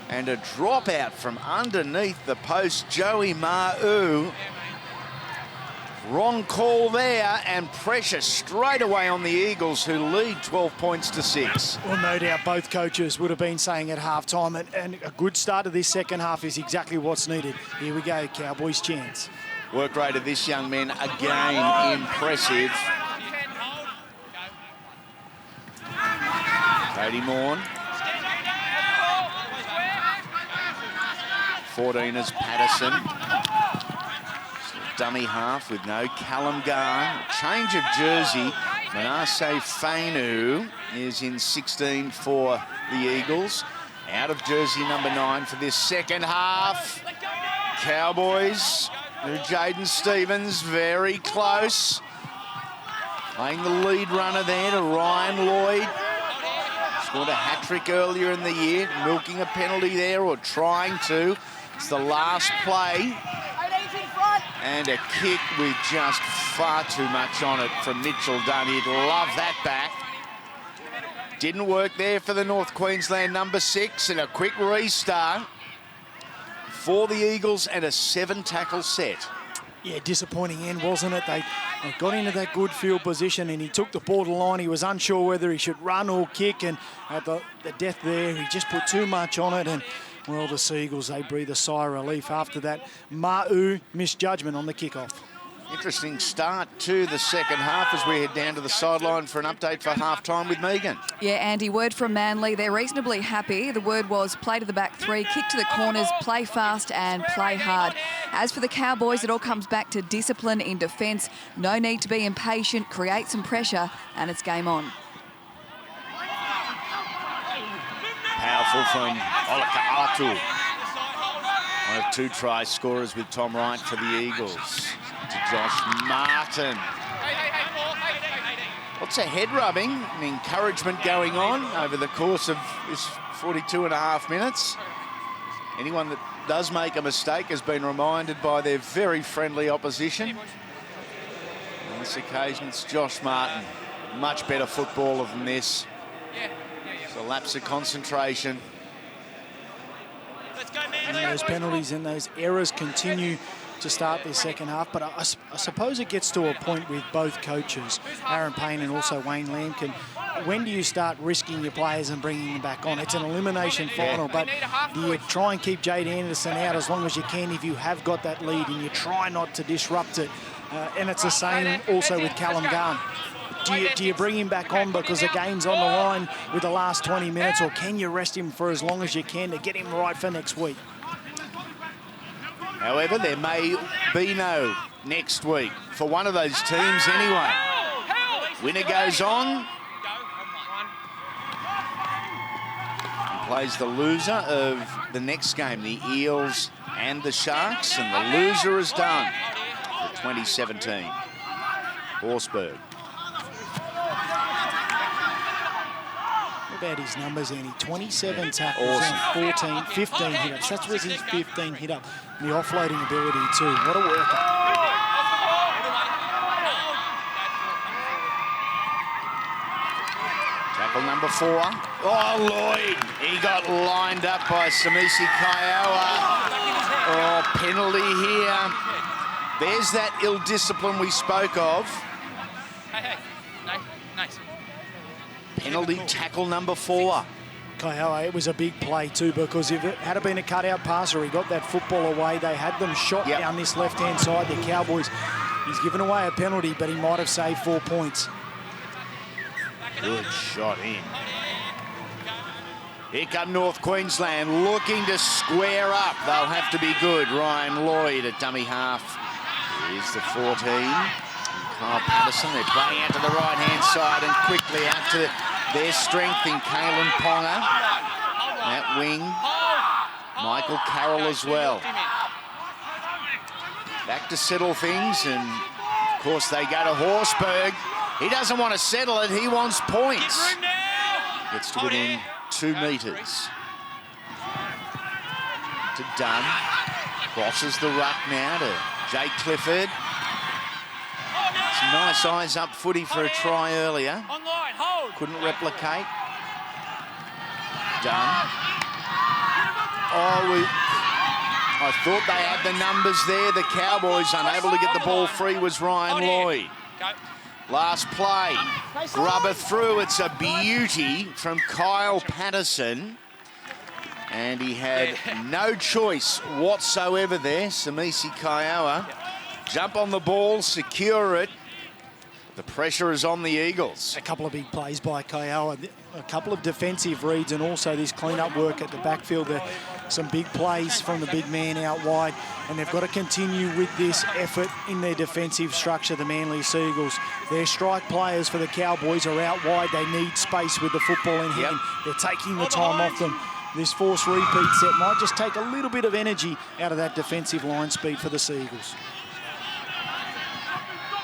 And a dropout from underneath the post, Joey Ma'u. Wrong call there, and pressure straight away on the Eagles, who lead 12 points to 6. Well, no doubt both coaches would have been saying at halftime, and a good start of this second half is exactly what's needed. Here we go, Cowboys chance. Work rate of this young man, again, impressive. Cody Morn. 14 is Patterson. Dummy half with no Callum Garn. Change of jersey. Manasseh Fainu is in 16 for the Eagles. Out of jersey number 9 for this second half. Cowboys, Jaden Stevens, very close. Playing the lead runner there to Ryan Lloyd. Scored a hat-trick earlier in the year, milking a penalty there, or trying to. It's the last play. And a kick with just far too much on it from Mitchell Dunn. He'd love that back. Didn't work there for the North Queensland number 6, and a quick restart for the Eagles and a 7-tackle set. Yeah, disappointing end, wasn't it? They got into that good field position and he took the ball to line. He was unsure whether he should run or kick, and at the death there, he just put too much on it. And well, the Seagulls, they breathe a sigh of relief after that Ma'u misjudgment on the kickoff. Interesting start to the second half as we head down to the sideline for an update for halftime with Megan. Yeah, Andy, word from Manly. They're reasonably happy. The word was play to the back 3, kick to the corners, play fast and play hard. As for the Cowboys, it all comes back to discipline in defence. No need to be impatient, create some pressure, and it's game on. Powerful from Olaka Atu. One of 2 try scorers with Tom Wright for the Eagles. To Josh Martin. Lots of head rubbing and encouragement going on over the course of this 42.5 minutes. Anyone that does make a mistake has been reminded by their very friendly opposition. On this occasion, it's Josh Martin. Much better footballer than this. It's a lapse of concentration. And those penalties and those errors continue to start this second half, but I suppose it gets to a point with both coaches, Aaron Payne and also Wayne Lampkin. When do you start risking your players and bringing them back on? It's an elimination final, but do you try and keep Jade Anderson out as long as you can if you have got that lead, and you try not to disrupt it? And it's the same also with Callum Garn. Do you bring him back on because the game's on the line with the last 20 minutes, or can you rest him for as long as you can to get him right for next week? However, there may be no next week for one of those teams anyway. Winner goes on. Plays the loser of the next game, the Eels and the Sharks, and the loser is done for 2017. Horsburgh. About his numbers, Andy. 27 tackles awesome. and 15 hit-ups. That's was his 15 hit-up. The offloading ability too. What a worker. Tackle number 4. Oh, Lloyd. He got lined up by Samisi Kiowa. Oh, penalty here. There's that ill discipline we spoke of. Nice. Penalty tackle number 4. Kiowa, it was a big play too, because if it had been a cut-out passer, he got that football away. They had them shot down this left-hand side. The Cowboys, he's given away a penalty, but he might have saved 4 points. Good shot in. Here come North Queensland looking to square up. They'll have to be good. Ryan Lloyd at dummy half. Here's the 14. Kyle Patterson, they're playing out to the right-hand side and quickly out to their strength in Kalen Ponga. That wing, Michael Carroll as well. Back to settle things, and of course they go to Horsburgh. He doesn't want to settle it, he wants points. Gets to within 2 metres. To Dunn. Crosses the ruck now to Jake Clifford. nice eyes up footy for a try earlier. Online, hold. Couldn't replicate. Done. Oh, I thought they had the numbers there. The Cowboys unable to get the ball free was Ryan Lloyd. Go. Last play. Grubber through. It's a beauty from Kyle Patterson. And he had no choice whatsoever there. Samisi Kiowa. Jump on the ball, secure it. The pressure is on the Eagles. A couple of big plays by Kiowa, a couple of defensive reads, and also this clean-up work at the backfield. There, some big plays from the big man out wide, and they've got to continue with this effort in their defensive structure, the Manly Seagulls. Their strike players for the Cowboys are out wide. They need space with the football in hand. They're taking the time off them. This forced repeat set might just take a little bit of energy out of that defensive line speed for the Seagulls.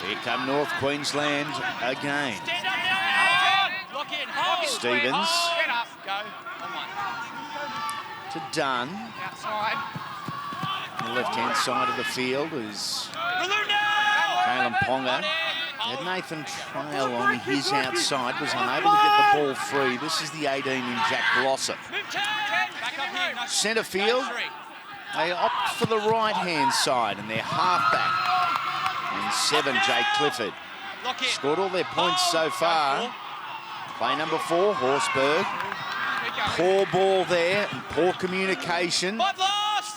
Here come North Queensland again. Stevens to Dunn. On the left-hand side of the field is Kalen Ponga. Had Nathan Trail on his outside, was unable to get the ball free. This is the 18 in Jack Glossop. Centre field, they opt for the right-hand side, and they're half-back. And 7, Jake Clifford. Scored all their points so far. Play number 4, Horsburgh. Poor ball there, and poor communication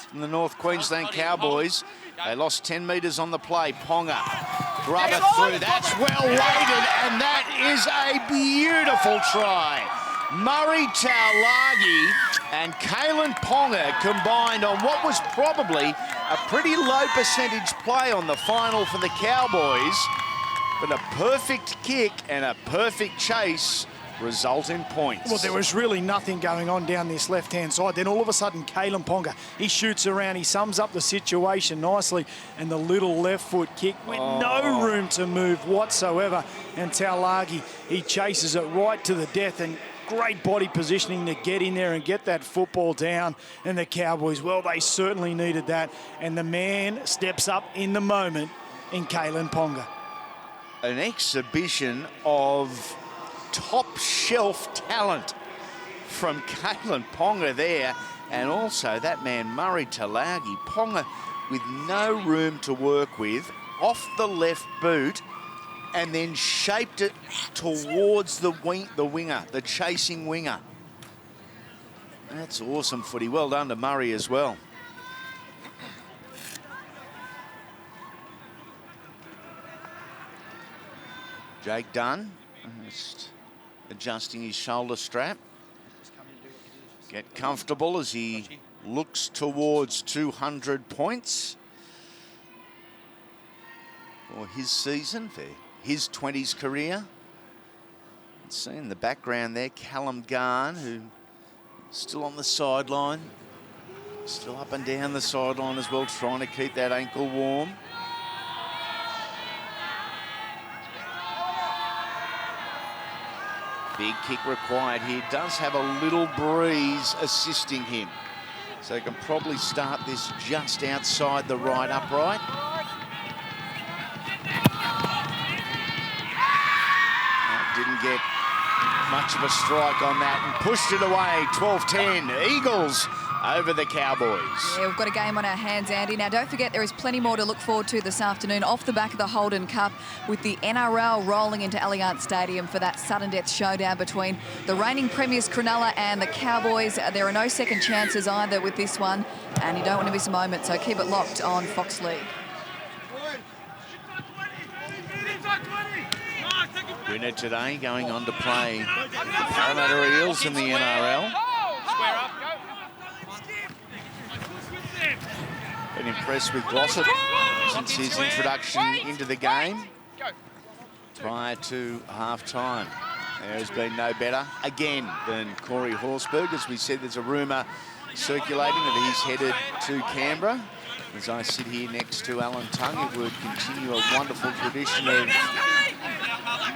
from the North Queensland Cowboys. They lost 10 metres on the play. Ponga, Grubber through. That's well weighted, and that is a beautiful try. Murray Taulagi and Kalen Ponga combined on what was probably a pretty low percentage play on the final for the Cowboys. But a perfect kick and a perfect chase result in points. Well, there was really nothing going on down this left-hand side. Then all of a sudden, Kalen Ponga, he shoots around, he sums up the situation nicely, and the little left foot kick with no room to move whatsoever. And Taulagi, he chases it right to the death, and great body positioning to get in there and get that football down. And the Cowboys, well, they certainly needed that. And the man steps up in the moment in Kalen Ponga. An exhibition of top-shelf talent from Kalen Ponga there. And also that man, Murray Taulagi. Ponga with no room to work with, off the left boot, and then shaped it towards the winger, the chasing winger. That's awesome footy. Well done to Murray as well. Jake Dunn, just adjusting his shoulder strap. Get comfortable as he looks towards 200 points for his season, for his 20s career. See in the background there, Callum Garn, who is still on the sideline. Still up and down the sideline as well, trying to keep that ankle warm. Big kick required here. Does have a little breeze assisting him. So he can probably start this just outside the right upright. Didn't get much of a strike on that and pushed it away. 12-10, Eagles over the Cowboys. Yeah, we've got a game on our hands, Andy. Now, don't forget, there is plenty more to look forward to this afternoon off the back of the Holden Cup, with the NRL rolling into Allianz Stadium for that sudden death showdown between the reigning premiers Cronulla and the Cowboys. There are no second chances either with this one, and you don't want to miss a moment, so keep it locked on Fox League. Winner today going on to play the Parramatta Eels in the NRL. Square up, Been impressed with Glossop since his introduction into the game prior to half-time. There has been no better, again, than Corey Horsburgh. As we said, there's a rumour circulating that he's headed to Canberra. As I sit here next to Alan Tongue, it would continue a wonderful tradition of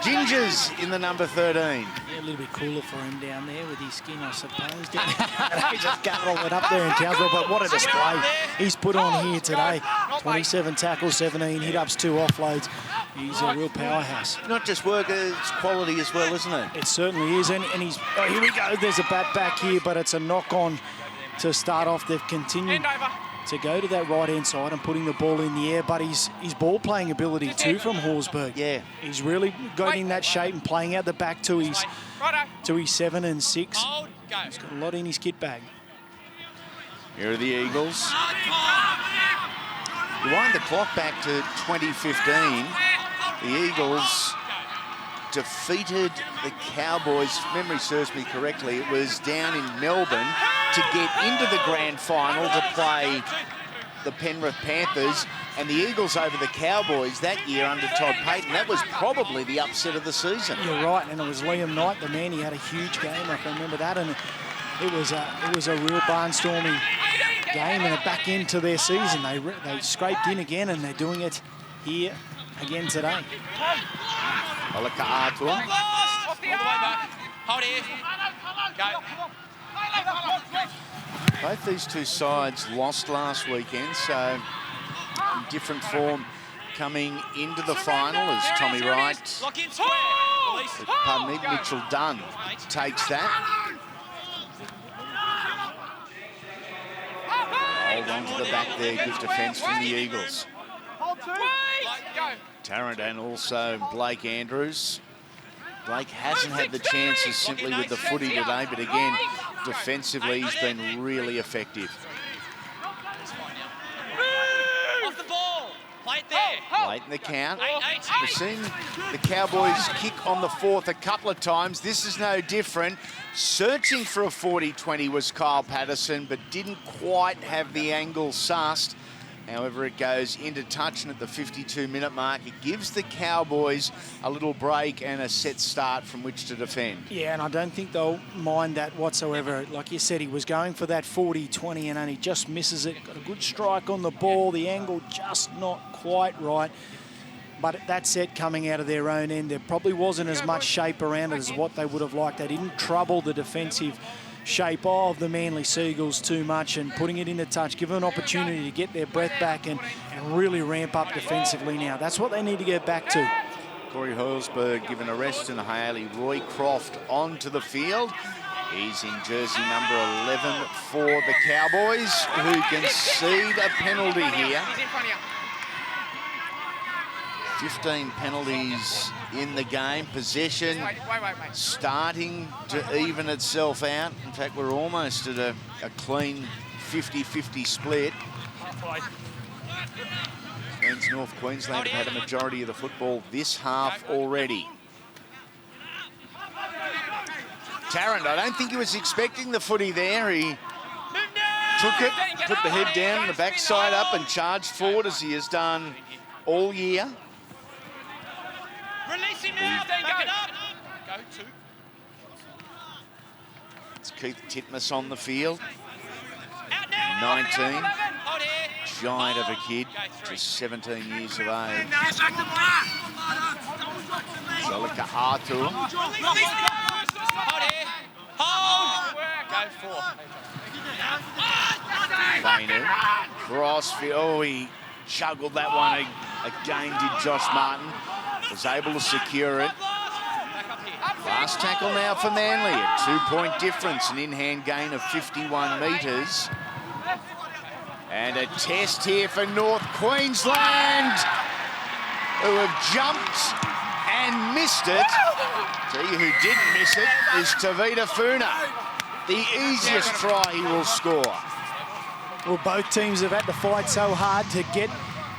gingers in the number 13. Yeah, a little bit cooler for him down there with his skin, I suppose. He just gutted it up there in Townsville, but what a display he's put on here today. 27 tackles, 17 hit-ups, 2 offloads. He's a real powerhouse. Not just work, it's quality as well, isn't it? It certainly is, and he's... Oh, here we go. There's a bat back here, but it's a knock-on to start off. They've continued to go to that right-hand side and putting the ball in the air, but his ball-playing ability too from Horsburgh. Yeah. He's really getting that shape and playing out the back to his 7 and 6. He's got a lot in his kit bag. Here are the Eagles. Rewind the clock back to 2015. The Eagles defeated the Cowboys, if memory serves me correctly. It was down in Melbourne to get into the grand final to play the Penrith Panthers, and the Eagles over the Cowboys that year under Todd Payton. That was probably the upset of the season. You're right, and it was Liam Knight, the man. He had a huge game. I can remember that, and it was a real barnstorming game and a back end to their season. They scraped in again, and they're doing it here again today. Olika Artur. Hold here. Go. Both these two sides lost last weekend, so in different form coming into the final as Tommy Wright, pardon me, Mitchell Dunn takes that. Hold on to the back there, good defence from the Eagles. Tarrant and also Blake Andrews. Blake hasn't had the chances simply with the footy today, but again, defensively, he's been really effective. Off the ball. Play it there. Late in the count. We've seen the Cowboys kick on the fourth a couple of times. This is no different. Searching for a 40-20 was Kyle Patterson, but didn't quite have the angle sussed. However, it goes into touch, and at the 52-minute mark, it gives the Cowboys a little break and a set start from which to defend. Yeah, and I don't think they'll mind that whatsoever. Like you said, he was going for that 40-20 and only just misses it. Got a good strike on the ball, the angle just not quite right. But that set coming out of their own end, there probably wasn't as much shape around it as what they would have liked. They didn't trouble the defensive shape of the Manly Seagulls too much, and putting it into touch, give them an opportunity to get their breath back and really ramp up defensively now. That's what they need to get back to. Corey Horsburgh given a rest in Haley. Roy Croft onto the field. He's in jersey number 11 for the Cowboys, who concede a penalty here. 15 penalties in the game. Possession starting to even itself out. In fact, we're almost at a clean 50-50 split. Means North Queensland have had a majority of the football this half already. Tarrant, I don't think he was expecting the footy there. He took it, put the head down, the backside up, and charged forward as he has done all year. Release him now, then go. Go two. It's Keith Titmus on the field. Out now. 19. Hold here. Giant of a kid, just 17 years of age. Olika Artur. Hold here. Hold. Go four. Fainu. Crossfield. Oh, he juggled that one again, did Josh Martin. Was able to secure it. Last tackle now for Manly. A 2-point difference, an in-hand gain of 51 metres. And a test here for North Queensland, who have jumped and missed it. Tell you who didn't miss it is Tavita Funa. The easiest try he will score. Well, both teams have had to fight so hard to get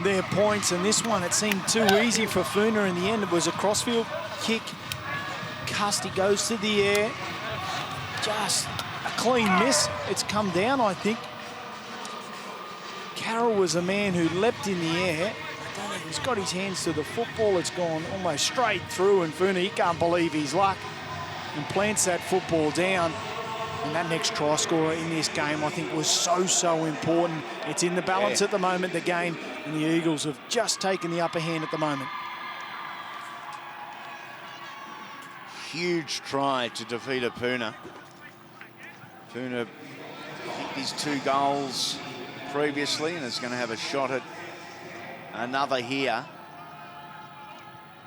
their points, and this one, it seemed too easy for Funa in the end. It was a crossfield kick. Custy goes to the air. Just a clean miss. It's come down, I think. Carroll was a man who leapt in the air. I don't know, he's got his hands to the football. It's gone almost straight through, and Funa, he can't believe his luck and plants that football down. And that next try scorer in this game, I think, was so important. It's in the balance at the moment, the game, and the Eagles have just taken the upper hand at the moment. Huge try to defeat Puna. Puna kicked his 2 goals previously and is going to have a shot at another here.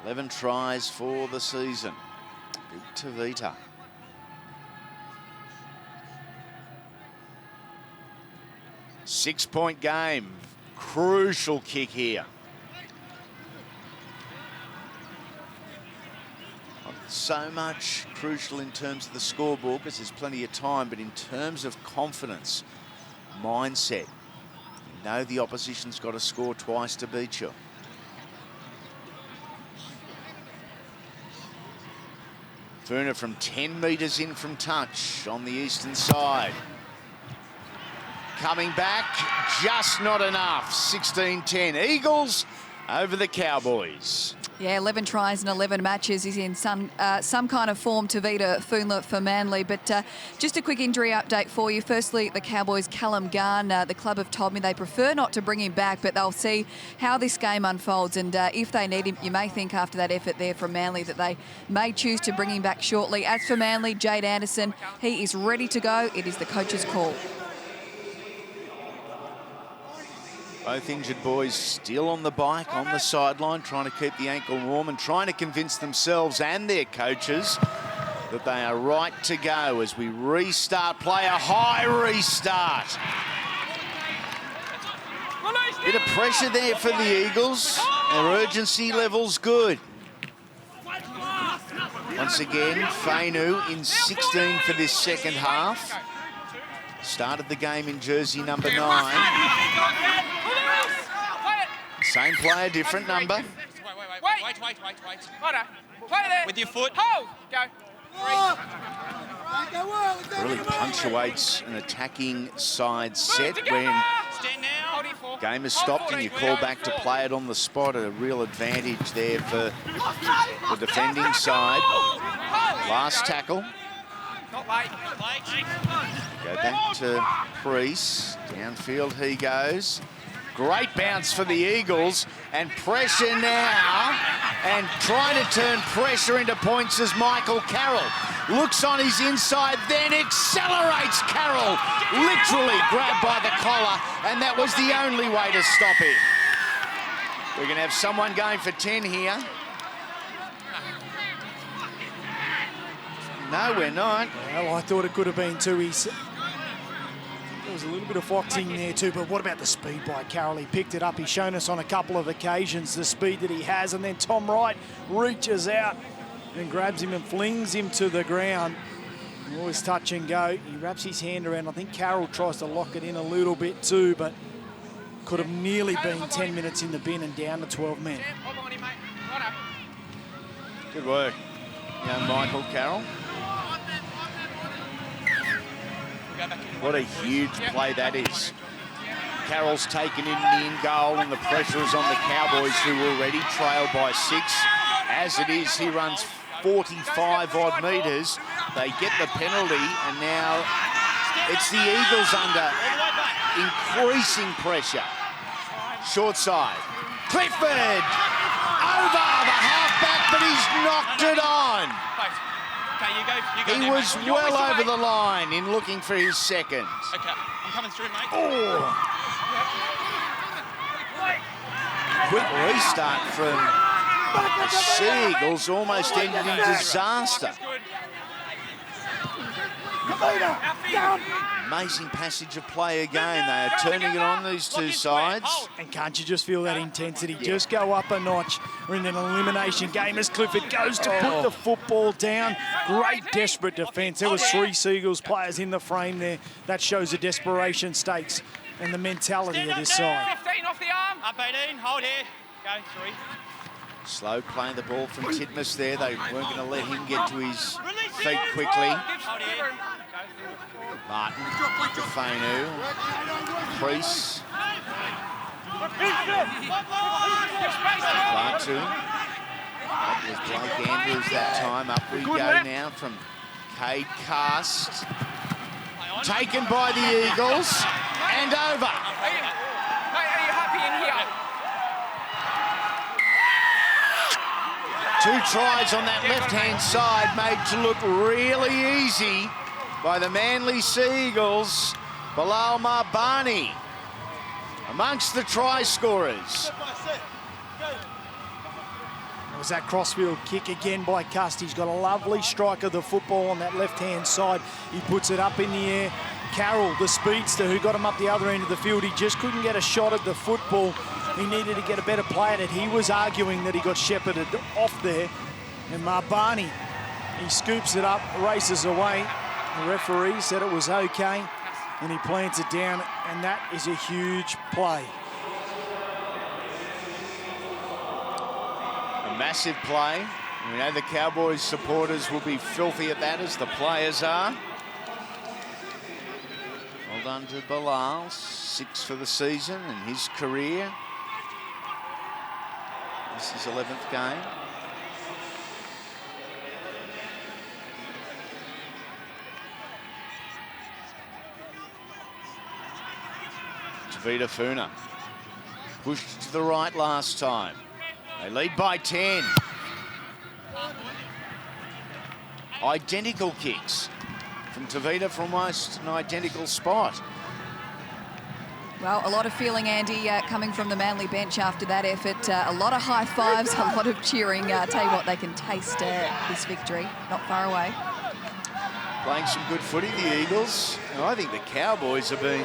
11 tries for the season. Big Tavita. Six-point game. Crucial kick here. Not so much crucial in terms of the scoreboard because there's plenty of time, but in terms of confidence, mindset, you know the opposition's got to score twice to beat you. Furner from 10 metres in from touch on the eastern side. Coming back, just not enough. 16-10. Eagles over the Cowboys. Yeah, 11 tries in 11 matches. He's in some kind of form, Tavita Foonler for Manly. But just a quick injury update for you. Firstly, the Cowboys, Callum Garn, the club have told me they prefer not to bring him back, but they'll see how this game unfolds. And if they need him, you may think after that effort there from Manly that they may choose to bring him back shortly. As for Manly, Jade Anderson, he is ready to go. It is the coach's call. Both injured boys still on the bike, on the sideline, trying to keep the ankle warm and trying to convince themselves and their coaches that they are right to go as we restart play, a high restart. Bit of pressure there for the Eagles. Their urgency level's good. Once again, Fainu in 16 for this second half. Started the game in jersey number 9. Same player, different number. Wait. Play there. With your foot. Hold. Go. Really punctuates an attacking side set when game is stopped and you call back to play it on the spot. A real advantage there for the defending side. Last tackle. Go back to Priest. Downfield he goes. Great bounce for the Eagles, and pressure now, and trying to turn pressure into points as Michael Carroll looks on his inside, then accelerates Carroll, literally grabbed by the collar, and that was the only way to stop him. We're going to have someone going for 10 here. No, we're not. Well, I thought it could have been too. There was a little bit of foxing there too, but what about the speed by Carroll? He picked it up. He's shown us on a couple of occasions the speed that he has, and then Tom Wright reaches out and grabs him and flings him to the ground. Always touch and go. He wraps his hand around. I think Carroll tries to lock it in a little bit too, but could have nearly been 10 minutes in the bin and down to 12 men. Good work, young Michael Carroll. What a huge play that is. Carroll's taken in the in goal and the pressure is on the Cowboys, who already trail by 6. As it is, he runs 45 odd metres. They get the penalty and now it's the Eagles under increasing pressure. Short side. Clifford over the half-back, but he's knocked it on. He was well over the line in looking for his second. Okay, I'm coming through, mate. Oh. Quick restart from the Sea Eagles, almost ended in disaster. Amazing passage of play again. They are turning it on, these two sides. And can't you just feel that intensity? Just go up a notch. We're in an elimination game as Clifford goes to put the football down. Great desperate defence. There was 3 Seagulls players in the frame there. That shows the desperation stakes and the mentality of this side. 15 off the arm. Up 18, hold here. Go, 3. Slow playing the ball from Titmus there. They weren't going to let him get to his feet quickly. Martin to Fainu. Priest. Batu. That was Blake Andrews that time. Up we go now from Cade Cast. Taken by the Eagles. And over. Are you happy in here? 2 tries on that left-hand side made to look really easy by the Manly Sea Eagles. Bilal Marbani amongst the try scorers. was that crossfield kick again by Cust. He's got a lovely strike of the football on that left-hand side. He puts it up in the air. Carroll, the speedster, who got him up the other end of the field, he just couldn't get a shot at the football. He needed to get a better play at it. He was arguing that he got shepherded off there. And Marbani, he scoops it up, races away. The referee said it was okay, and he plants it down, and that is a huge play. A massive play. We know the Cowboys supporters will be filthy at that, as the players are. Well done to Bilal, 6 for the season in his career. This is 11th game. Tavita Funa pushed to the right last time. They lead by 10. Identical kicks from Tavita from almost an identical spot. Well, a lot of feeling, Andy, coming from the Manly bench after that effort. A lot of high fives, a lot of cheering. Tell you what, they can taste this victory not far away. Playing some good footy, the Eagles. And I think the Cowboys have been,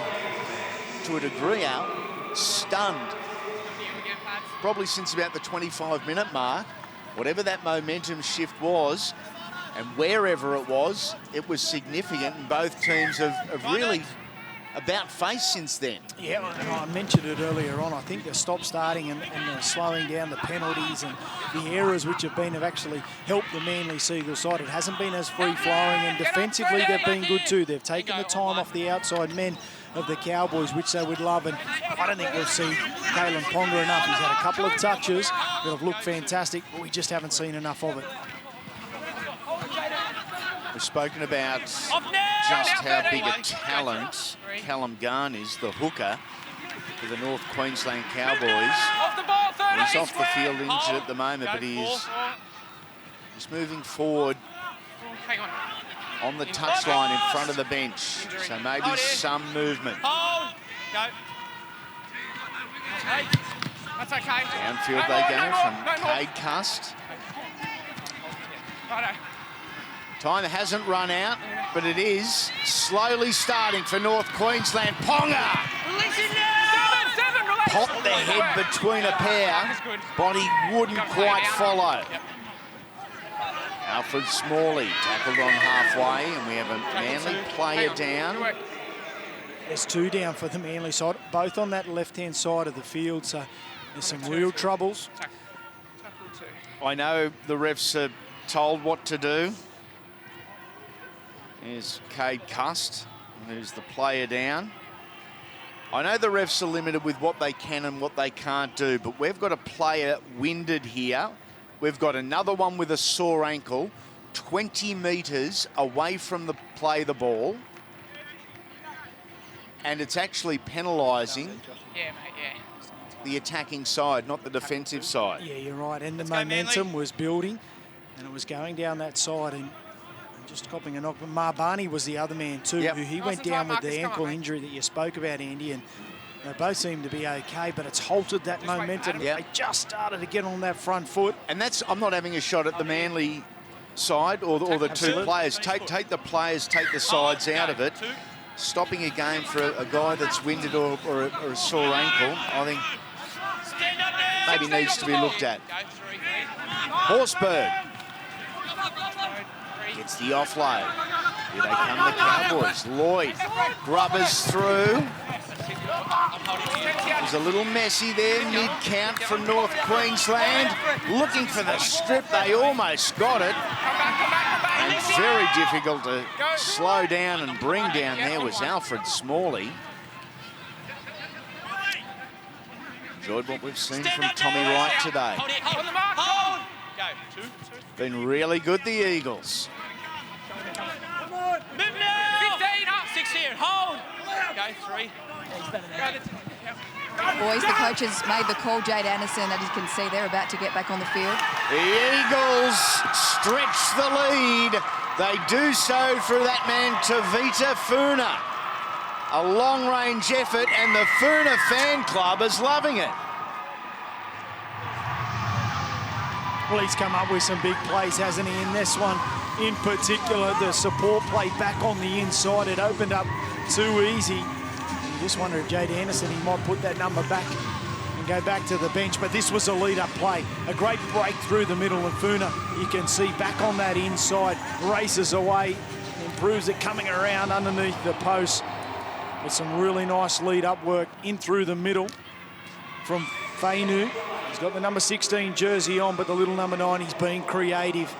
to a degree, out stunned. Probably since about the 25-minute mark. Whatever that momentum shift was, and wherever it was significant, and both teams have really about face since then. Yeah, and I mentioned it earlier on. I think the stop-starting and the slowing down the penalties and the errors which have actually helped the Manly Seagull side. It hasn't been as free-flowing, and defensively they've been good too. They've taken the time off the outside men of the Cowboys, which they would love, and I don't think we'll see Kalen Ponga enough. He's had a couple of touches that have looked fantastic, but we just haven't seen enough of it. We've spoken about just how big a talent Callum Garn is, the hooker for the North Queensland Cowboys. He's off the field injured at the moment, but he's moving forward on the touchline in front of the bench. So maybe some movement. That's okay. Downfield they go from Cade Cust. Time hasn't run out, but it is slowly starting for North Queensland. Ponga! Popped the head between a pair. Body wouldn't quite follow. Alfred Smalley tackled on halfway, and we have a Manly player down. There's 2 down for the Manly side, both on that left-hand side of the field, so there's some real troubles. I know the refs are told what to do. Here's Cade Cust, who's the player down. I know the refs are limited with what they can and what they can't do, but we've got a player winded here. We've got another one with a sore ankle, 20 metres away from the play the ball. And it's actually penalising the attacking side, not the defensive side. Yeah, you're right, and the momentum was building, and it was going down that side, and just copping a knock. But Marbani was the other man too, who he went down with the ankle injury that you spoke about, Andy, and they both seem to be okay, but it's halted that momentum. They just started to get on that front foot. And that's, I'm not having a shot at the Manly side or the two players. Take the players, take the sides out of it. Stopping a game for a guy that's winded or a sore ankle, I think maybe needs to be looked at. Horsburgh gets the offload. Here they come, the Cowboys. Lloyd grubbers through. It was a little messy there, mid-count from North Queensland. Looking for the strip, they almost got it. And very difficult to slow down and bring down there was Alfred Smalley. Enjoyed what we've seen from Tommy Wright today. Been really good, the Eagles. 15 up, 16, hold. Go, 3. Boys, the coaches made the call. Jade Anderson, as you can see, they're about to get back on the field. The Eagles stretch the lead. They do so through that man, Tavita Funa. A long-range effort, and the Funa fan club is loving it. Well, he's come up with some big plays, hasn't he, in this one? In particular, the support play back on the inside. It opened up too easy. You just wonder if Jade Anderson, he might put that number back and go back to the bench. But this was a lead-up play. A great break through the middle. And Funa, you can see back on that inside, races away, improves it coming around underneath the post. With some really nice lead-up work in through the middle from Fainu. He's got the number 16 jersey on, but the little number 9, he's being creative.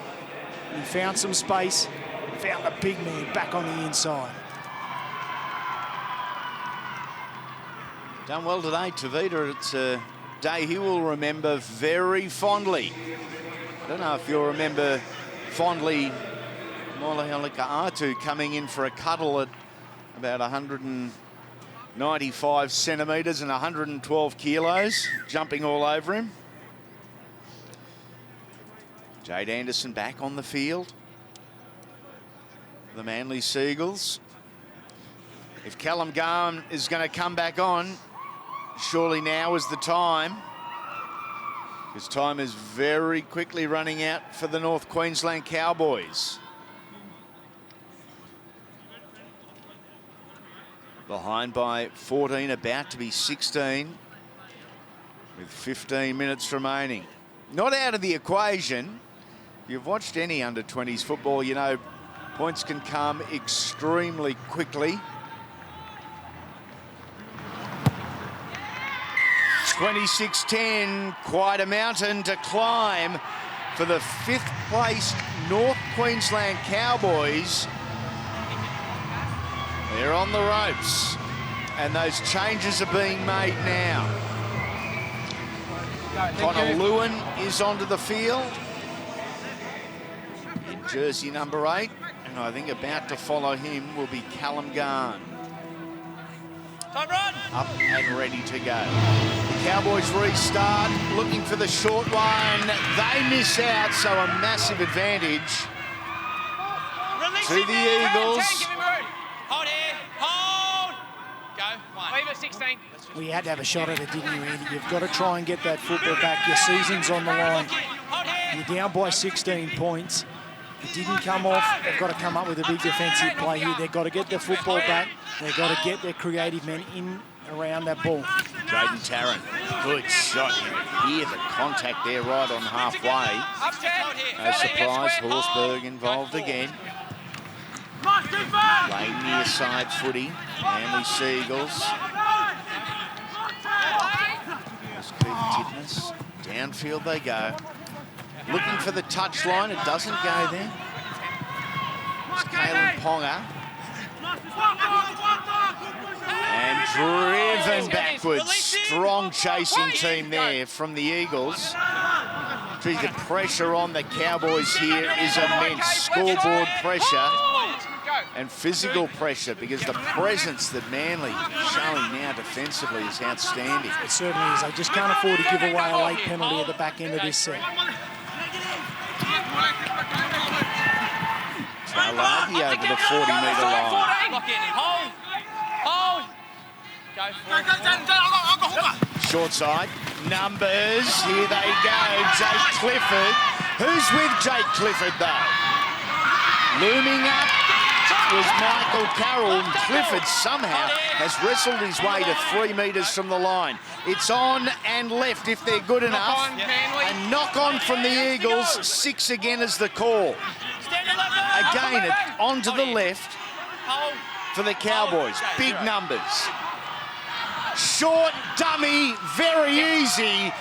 He found some space, found the big man back on the inside. Done well today, Tavita. It's a day he will remember very fondly. I don't know if you'll remember fondly Molehelika Atu coming in for a cuddle at about 195 centimetres and 112 kilos, jumping all over him. Jade Anderson back on the field. The Manly Seagulls. If Callum Garn is going to come back on, surely now is the time. His time is very quickly running out for the North Queensland Cowboys. Behind by 14, about to be 16, with 15 minutes remaining. Not out of the equation. If you've watched any under-20s football, you know points can come extremely quickly. 26-10, quite a mountain to climb for the 5th placed North Queensland Cowboys. They're on the ropes, and those changes are being made now. Connor Lewin is onto the field. In jersey number 8, and I think about to follow him will be Callum Garn. Time run! Up and ready to go. The Cowboys restart, looking for the short one. They miss out, so a massive advantage Release to the Eagles. Hold here, hold! Go, 1. Leave it, 16. Well, you had to have a shot at it, didn't you, Andy? You've got to try and get that football back. Your season's on the line. You're down by 16 points. It didn't come off. They've got to come up with a big defensive play here. They've got to get the football back. They've got to get their creative men in around that ball. Jaden Tarrant, good shot. You hear the contact there right on halfway. No surprise, Horsburgh involved again. Playing near side footy, Manly Seagulls. Just keep Titmus. Downfield they go. Looking for the touchline, it doesn't go there. It's Kalen Ponga. And driven backwards. Strong chasing team there from the Eagles. Gee, the pressure on the Cowboys here is immense. Scoreboard pressure and physical pressure, because the presence that Manly is showing now defensively is outstanding. It certainly is. They just can't afford to give away a late penalty at the back end of this set. Taulagi over the 40-metre line. Lock in. Hold. Hold. Go for it. Short side. Numbers. Here they go. Jake Clifford. Who's with Jake Clifford, though? Looming up was Michael Carroll. And Clifford somehow has wrestled his way to 3 metres from the line. It's on and left if they're good enough. A knock on from the Eagles. 6 again is the call. Again, onto the left for the Cowboys. Big numbers. Short dummy, very easy.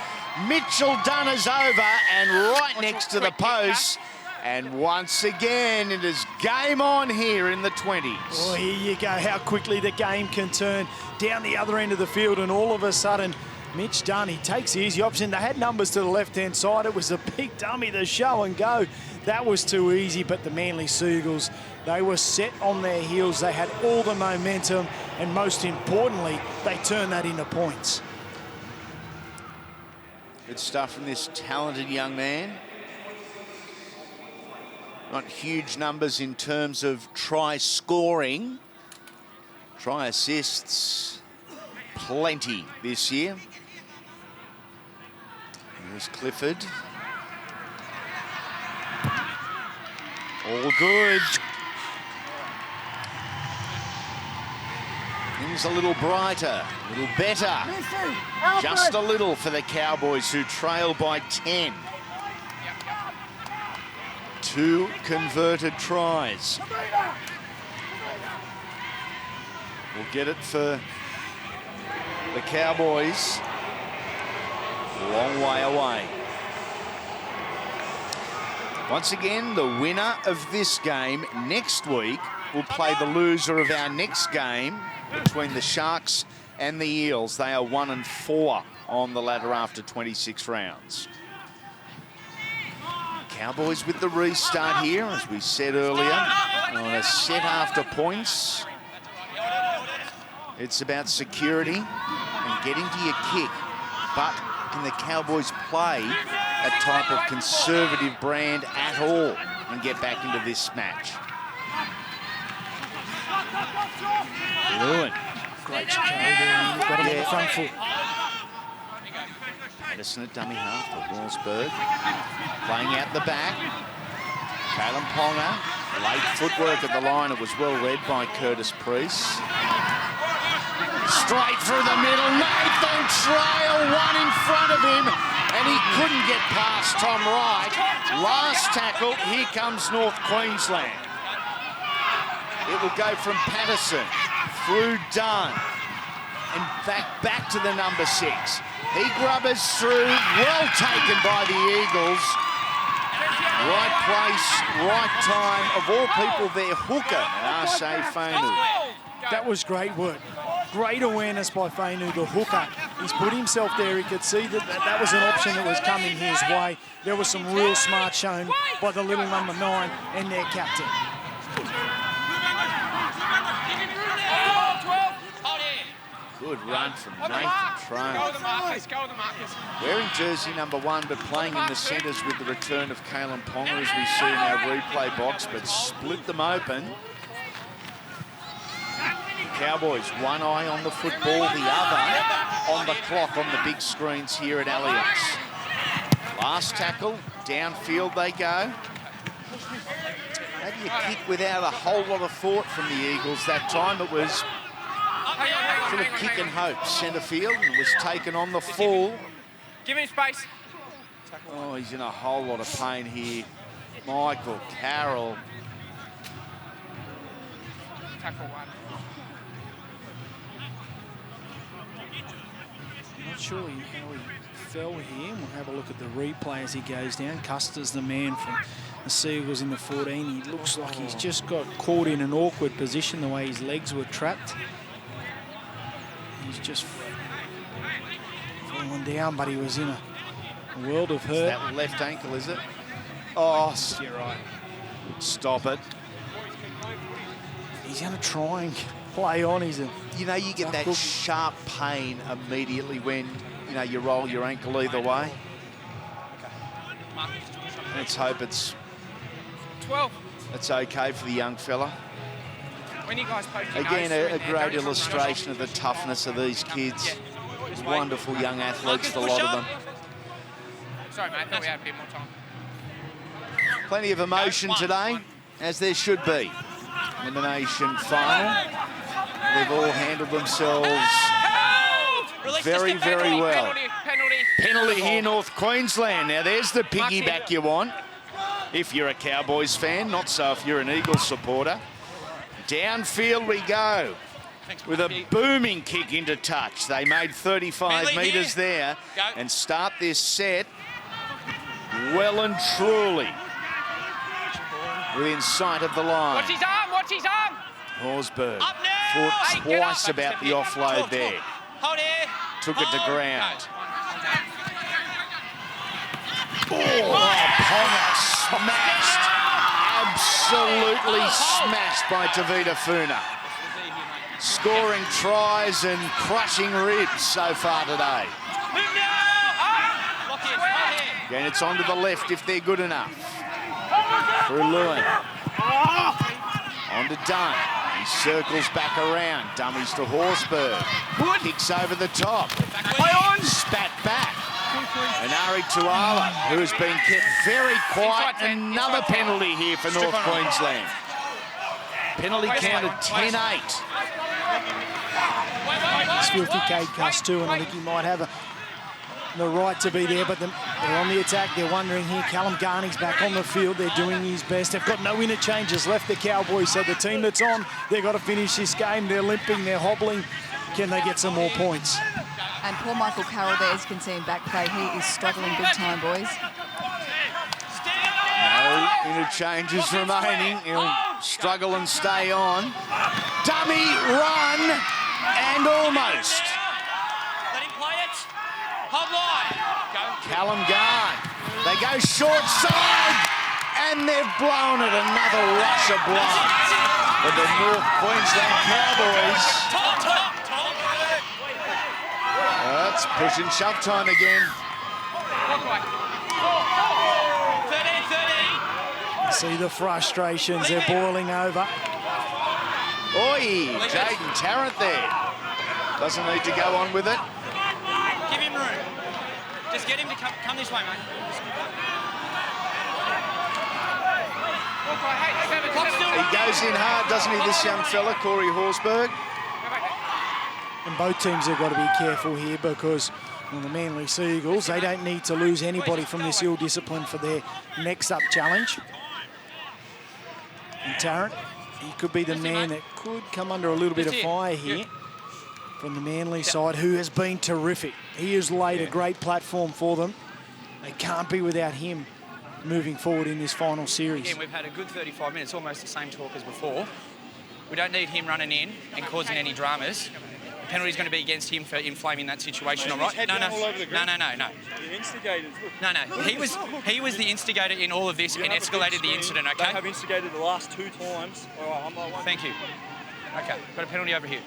Mitchell Dunner's over and right next to the post. And once again, it is game on here in the 20s. Well, here you go, how quickly the game can turn down the other end of the field, and all of a sudden, Mitch Dunn, he takes the easy option. They had numbers to the left-hand side. It was a big dummy, the show and go. That was too easy, but the Manly Seagulls, they were set on their heels. They had all the momentum, and most importantly, they turned that into points. Good stuff from this talented young man. Not huge numbers in terms of try scoring. Try assists, plenty this year. There's Clifford. All good. Things a little brighter, a little better. Just a little for the Cowboys, who trail by 10. 2 converted tries. We'll get it for the Cowboys. A long way away. Once again, the winner of this game next week will play the loser of our next game between the Sharks and the Eels. They are 1-4 on the ladder after 26 rounds. Cowboys with the restart here, as we said earlier, on a set after points. It's about security and getting to your kick. But can the Cowboys play a type of conservative brand at all and get back into this match? Lewin. Great chicane there. Got him on the front foot. Madison at dummy half to Wolfsburg. Playing out the back. Kalen Ponga. Late footwork at the line. It was well read by Curtis Priest. Straight through the middle. Nathan Trail, one in front of him, and he couldn't get past Tom Wright. Last tackle. Here comes North Queensland. It will go from Patterson through Dunn and back to the number 6. He grubbers through, well taken by the Eagles. Right place, right time. Of all people, their hooker, Arshay Fainu. That was great work. Great awareness by Fainu, the hooker. He's put himself there. He could see that that was an option that was coming his way. There was some real smart shown by the little number 9 and their captain. Good run from Nathan Trail. Wearing jersey number 1, but playing in the centres with the return of Kalen Ponga, as we see in our replay box, but split them open. Cowboys, one eye on the football, the other on the clock on the big screens here at Allianz. Last tackle, downfield they go. Maybe a kick without a whole lot of thought from the Eagles that time. It was sort of kick and hope, centre field, and was taken on the full. Give him space. Oh, he's in a whole lot of pain here. Michael Carroll. Tackle 1. Not sure how he fell here. We'll have a look at the replay as he goes down. Custer's the man from the Seagulls in the 14. He looks like he's just got caught in an awkward position, the way his legs were trapped. He's just fallen down, but he was in a world of hurt. That left ankle, is it? Oh, You're right. Stop it. He's going to try and play on. You know, you get that sharp pain immediately when, you know, you roll your ankle either way. Let's hope it's 12. It's okay for the young fella. When you guys poke your Again, nose a through in there, great don't you illustration of the toughness of these kids. Wonderful young athletes, the lot of them. Sorry, mate, I thought we had a bit more time. Plenty of emotion today, as there should be. Elimination final. They've all handled themselves very, very well. Penalty here, North Queensland. Now, there's the piggyback you want if you're a Cowboys fan, not so if you're an Eagles supporter. Downfield we go with a booming kick into touch. They made 35 metres there and start this set well and truly within sight of the line. Watch his arm, watch his arm! Horsburgh thought twice about the offload there. Hold here. Took it to ground. Oh, Ponga smashed. Absolutely smashed by Tavita Funa. Scoring tries and crushing ribs so far today. Again, it's onto the left if they're good enough. Through Lewin. On to Dunn. He circles back around. Dummies to Horsburgh. Kicks over the top. Spat back. And Ari Tuala, who has been kept very quiet. Another penalty here for North Queensland. Penalty counted 10-8. It's filthy Cade Cuss too, and I think he might have the right to be there, but they're on the attack. They're wondering here. Callum Garney's back on the field. They're doing his best. They've got no interchanges left, the Cowboys, so the team that's on, they've got to finish this game. They're limping, they're hobbling. Can they get some more points? And poor Michael Carroll there, as you can see in back play, he is struggling big time, boys. No interchanges remaining. He'll struggle and stay on. Dummy run and almost. Let him play it. Hold line. Go. Callum Garn. They go short side and they've blown it. Another rush of blood for the North Queensland Cowboys. That's push and shove time again. 13. See the frustrations, they're boiling over. Oi, Jaden Tarrant there. Doesn't need to go on with it. Give him room. Just get him to come this way, mate. He goes in hard, doesn't he, this young fella, Corey Horsburgh? And both teams have got to be careful here because the Manly Sea Eagles, they don't need to lose anybody from this ill discipline for their next up challenge. And Tarrant, he could be the man that could come under a little bit of fire here from the Manly side, who has been terrific. He has laid a great platform for them. They can't be without him moving forward in this final series. Again, we've had a good 35 minutes, almost the same talk as before. We don't need him running in and causing any dramas. The penalty's going to be against him for inflaming that situation, all right? No. The instigators. No. He was the instigator in all of this and escalated the incident, okay? They have instigated the last 2 times. All right, I'm like, Thank you. Okay, got a penalty over here.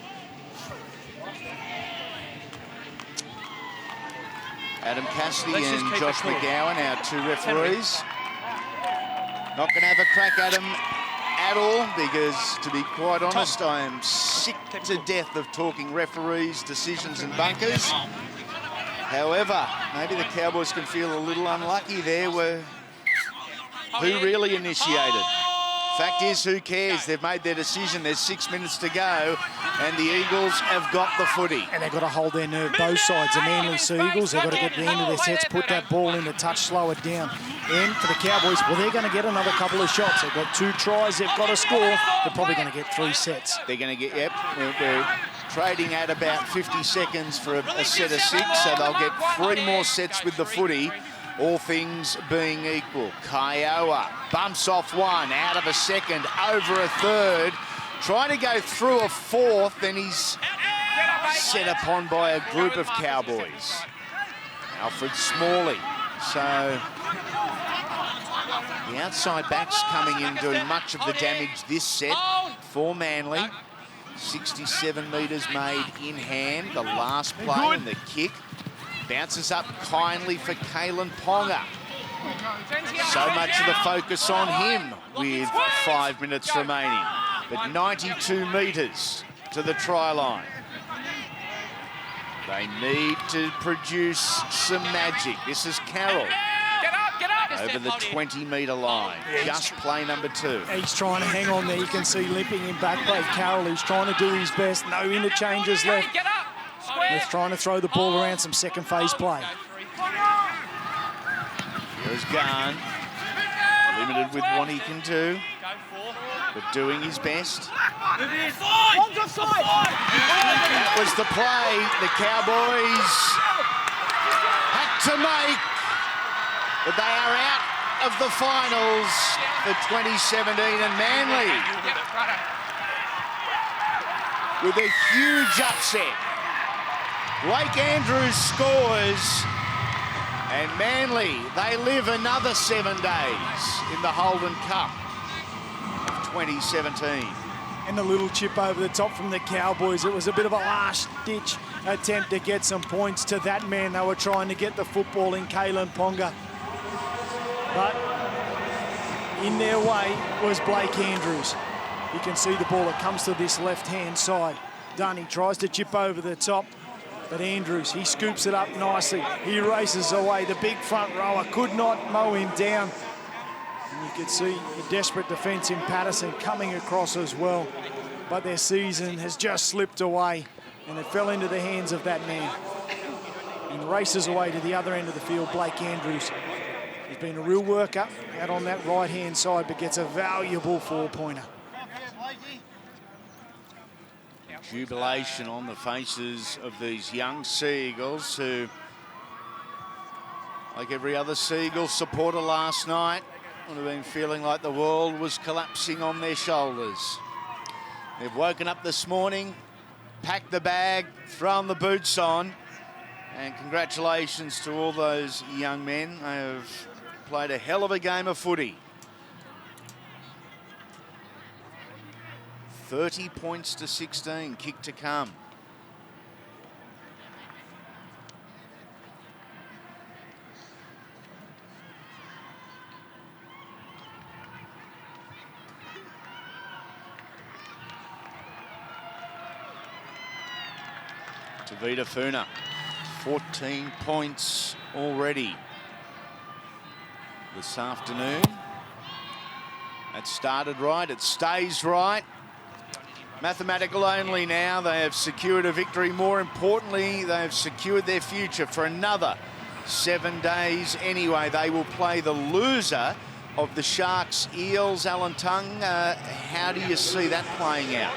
Adam Cassidy Let's just and keep Josh it cool. McGowan, our 2 referees. Not going to have a crack at him at all because, to be quite honest, I am sick to death of talking referees, decisions and bunkers. However, maybe the Cowboys can feel a little unlucky there. Who really initiated? Fact is, who cares? They've made their decision. There's 6 minutes to go, and the Eagles have got the footy. And they've got to hold their nerve, both sides. The Manly Sea Eagles, they've got to get to the end of their sets, put that ball in the touch, slow it down. And for the Cowboys, well, they're going to get another couple of shots. They've got 2 tries, they've got to score. They're probably going to get 3 sets. They're going to get, yep, we're trading at about 50 seconds for a set of 6, so they'll get 3 more sets with the footy. All things being equal. Kiowa bumps off 1, out of a second, over a third. Trying to go through a 4th, and he's set upon by a group of Cowboys. Alfred Smalley. So the outside backs coming in doing much of the damage this set for Manly. 67 metres made in hand. The last play and the kick. Bounces up kindly for Kalen Ponga. So much of the focus on him with 5 minutes remaining. But 92 metres to the try line. They need to produce some magic. This is Carroll. Over the 20-metre line. Just play number 2. He's trying to hang on there. You can see limping in back play. Carroll, he's trying to do his best. No interchanges left. He's trying to throw the ball around some second phase play. Here's Garn. Limited with what he can do, but doing his best. That was the play the Cowboys had to make, but they are out of the finals for 2017, and Manly with a huge upset. Blake Andrews scores, and Manly, they live another 7 days in the Holden Cup of 2017. And the little chip over the top from the Cowboys. It was a bit of a last-ditch attempt to get some points to that man. They were trying to get the football in, Kalen Ponga. But in their way was Blake Andrews. You can see the ball that comes to this left-hand side. Dunn, he tries to chip over the top. But Andrews, he scoops it up nicely. He races away. The big front rower could not mow him down. And you could see the desperate defence in Patterson coming across as well. But their season has just slipped away, and it fell into the hands of that man. And races away to the other end of the field, Blake Andrews. He's been a real worker out on that right-hand side, but gets a valuable 4-pointer. Jubilation on the faces of these young Seagulls who, like every other Seagull supporter last night, would have been feeling like the world was collapsing on their shoulders. They've woken up this morning, packed the bag, thrown the boots on, and congratulations to all those young men. They have played a hell of a game of footy. 30 points to 16, kick to come. Tavita Funa, 14 points already this afternoon. That started right, it stays right. Mathematical only now. They have secured a victory. More importantly, they have secured their future for another 7 days anyway. They will play the loser of the Sharks Eels. Alan Tung, how do you see that playing out?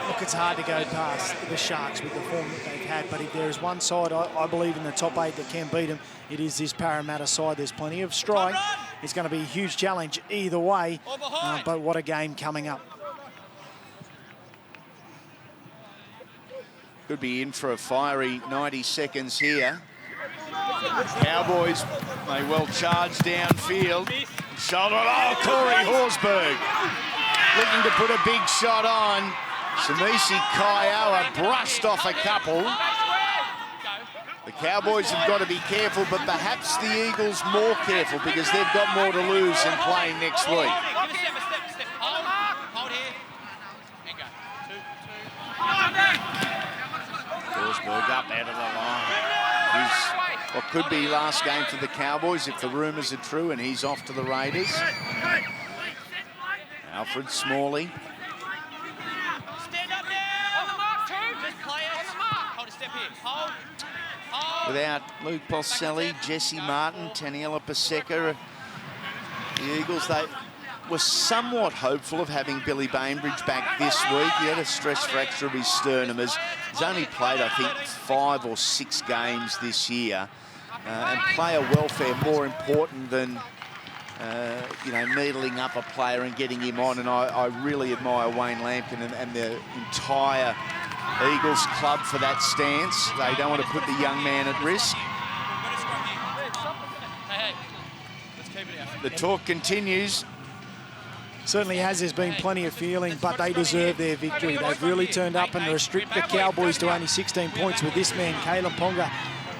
Look, it's hard to go past the Sharks with the form that they've had, but if there is one side I believe in the top 8 that can beat them, it is this Parramatta side. There's plenty of strike. It's going to be a huge challenge either way, but what a game coming up. Could be in for a fiery 90 seconds here. Cowboys may well charge downfield. Shoulder, oh, Corey Horsburgh looking to put a big shot on. Samisi Kiowa brushed off a couple. The Cowboys have got to be careful, but perhaps the Eagles more careful because they've got more to lose in playing next week. Horsburgh up out of the line. He's what could be last game for the Cowboys if the rumours are true, and he's off to the Raiders. Alfred Smalley. Without Luke Boselli, Jesse Martin, Taniela Paseka, the Eagles, they were somewhat hopeful of having Billy Bainbridge back this week. He had a stress fracture of his sternum. He's only played, I think, 5 or 6 games this year. And player welfare more important than, you know, needling up a player and getting him on. And I really admire Wayne Lampkin and the entire Eagles club for that stance. They don't want to put the young man at risk. The talk continues. Certainly has. There's been plenty of feeling, but they deserve their victory. They've really turned up and restrict the Cowboys to only 16 points with this man, Kalen Ponga.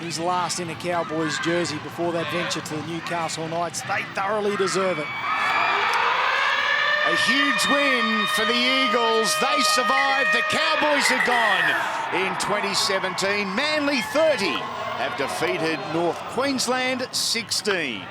He's last in a Cowboys jersey before that venture to the Newcastle Knights. They thoroughly deserve it. A huge win for the Eagles. They survived. The Cowboys are gone in 2017. Manly 30 have defeated North Queensland 16.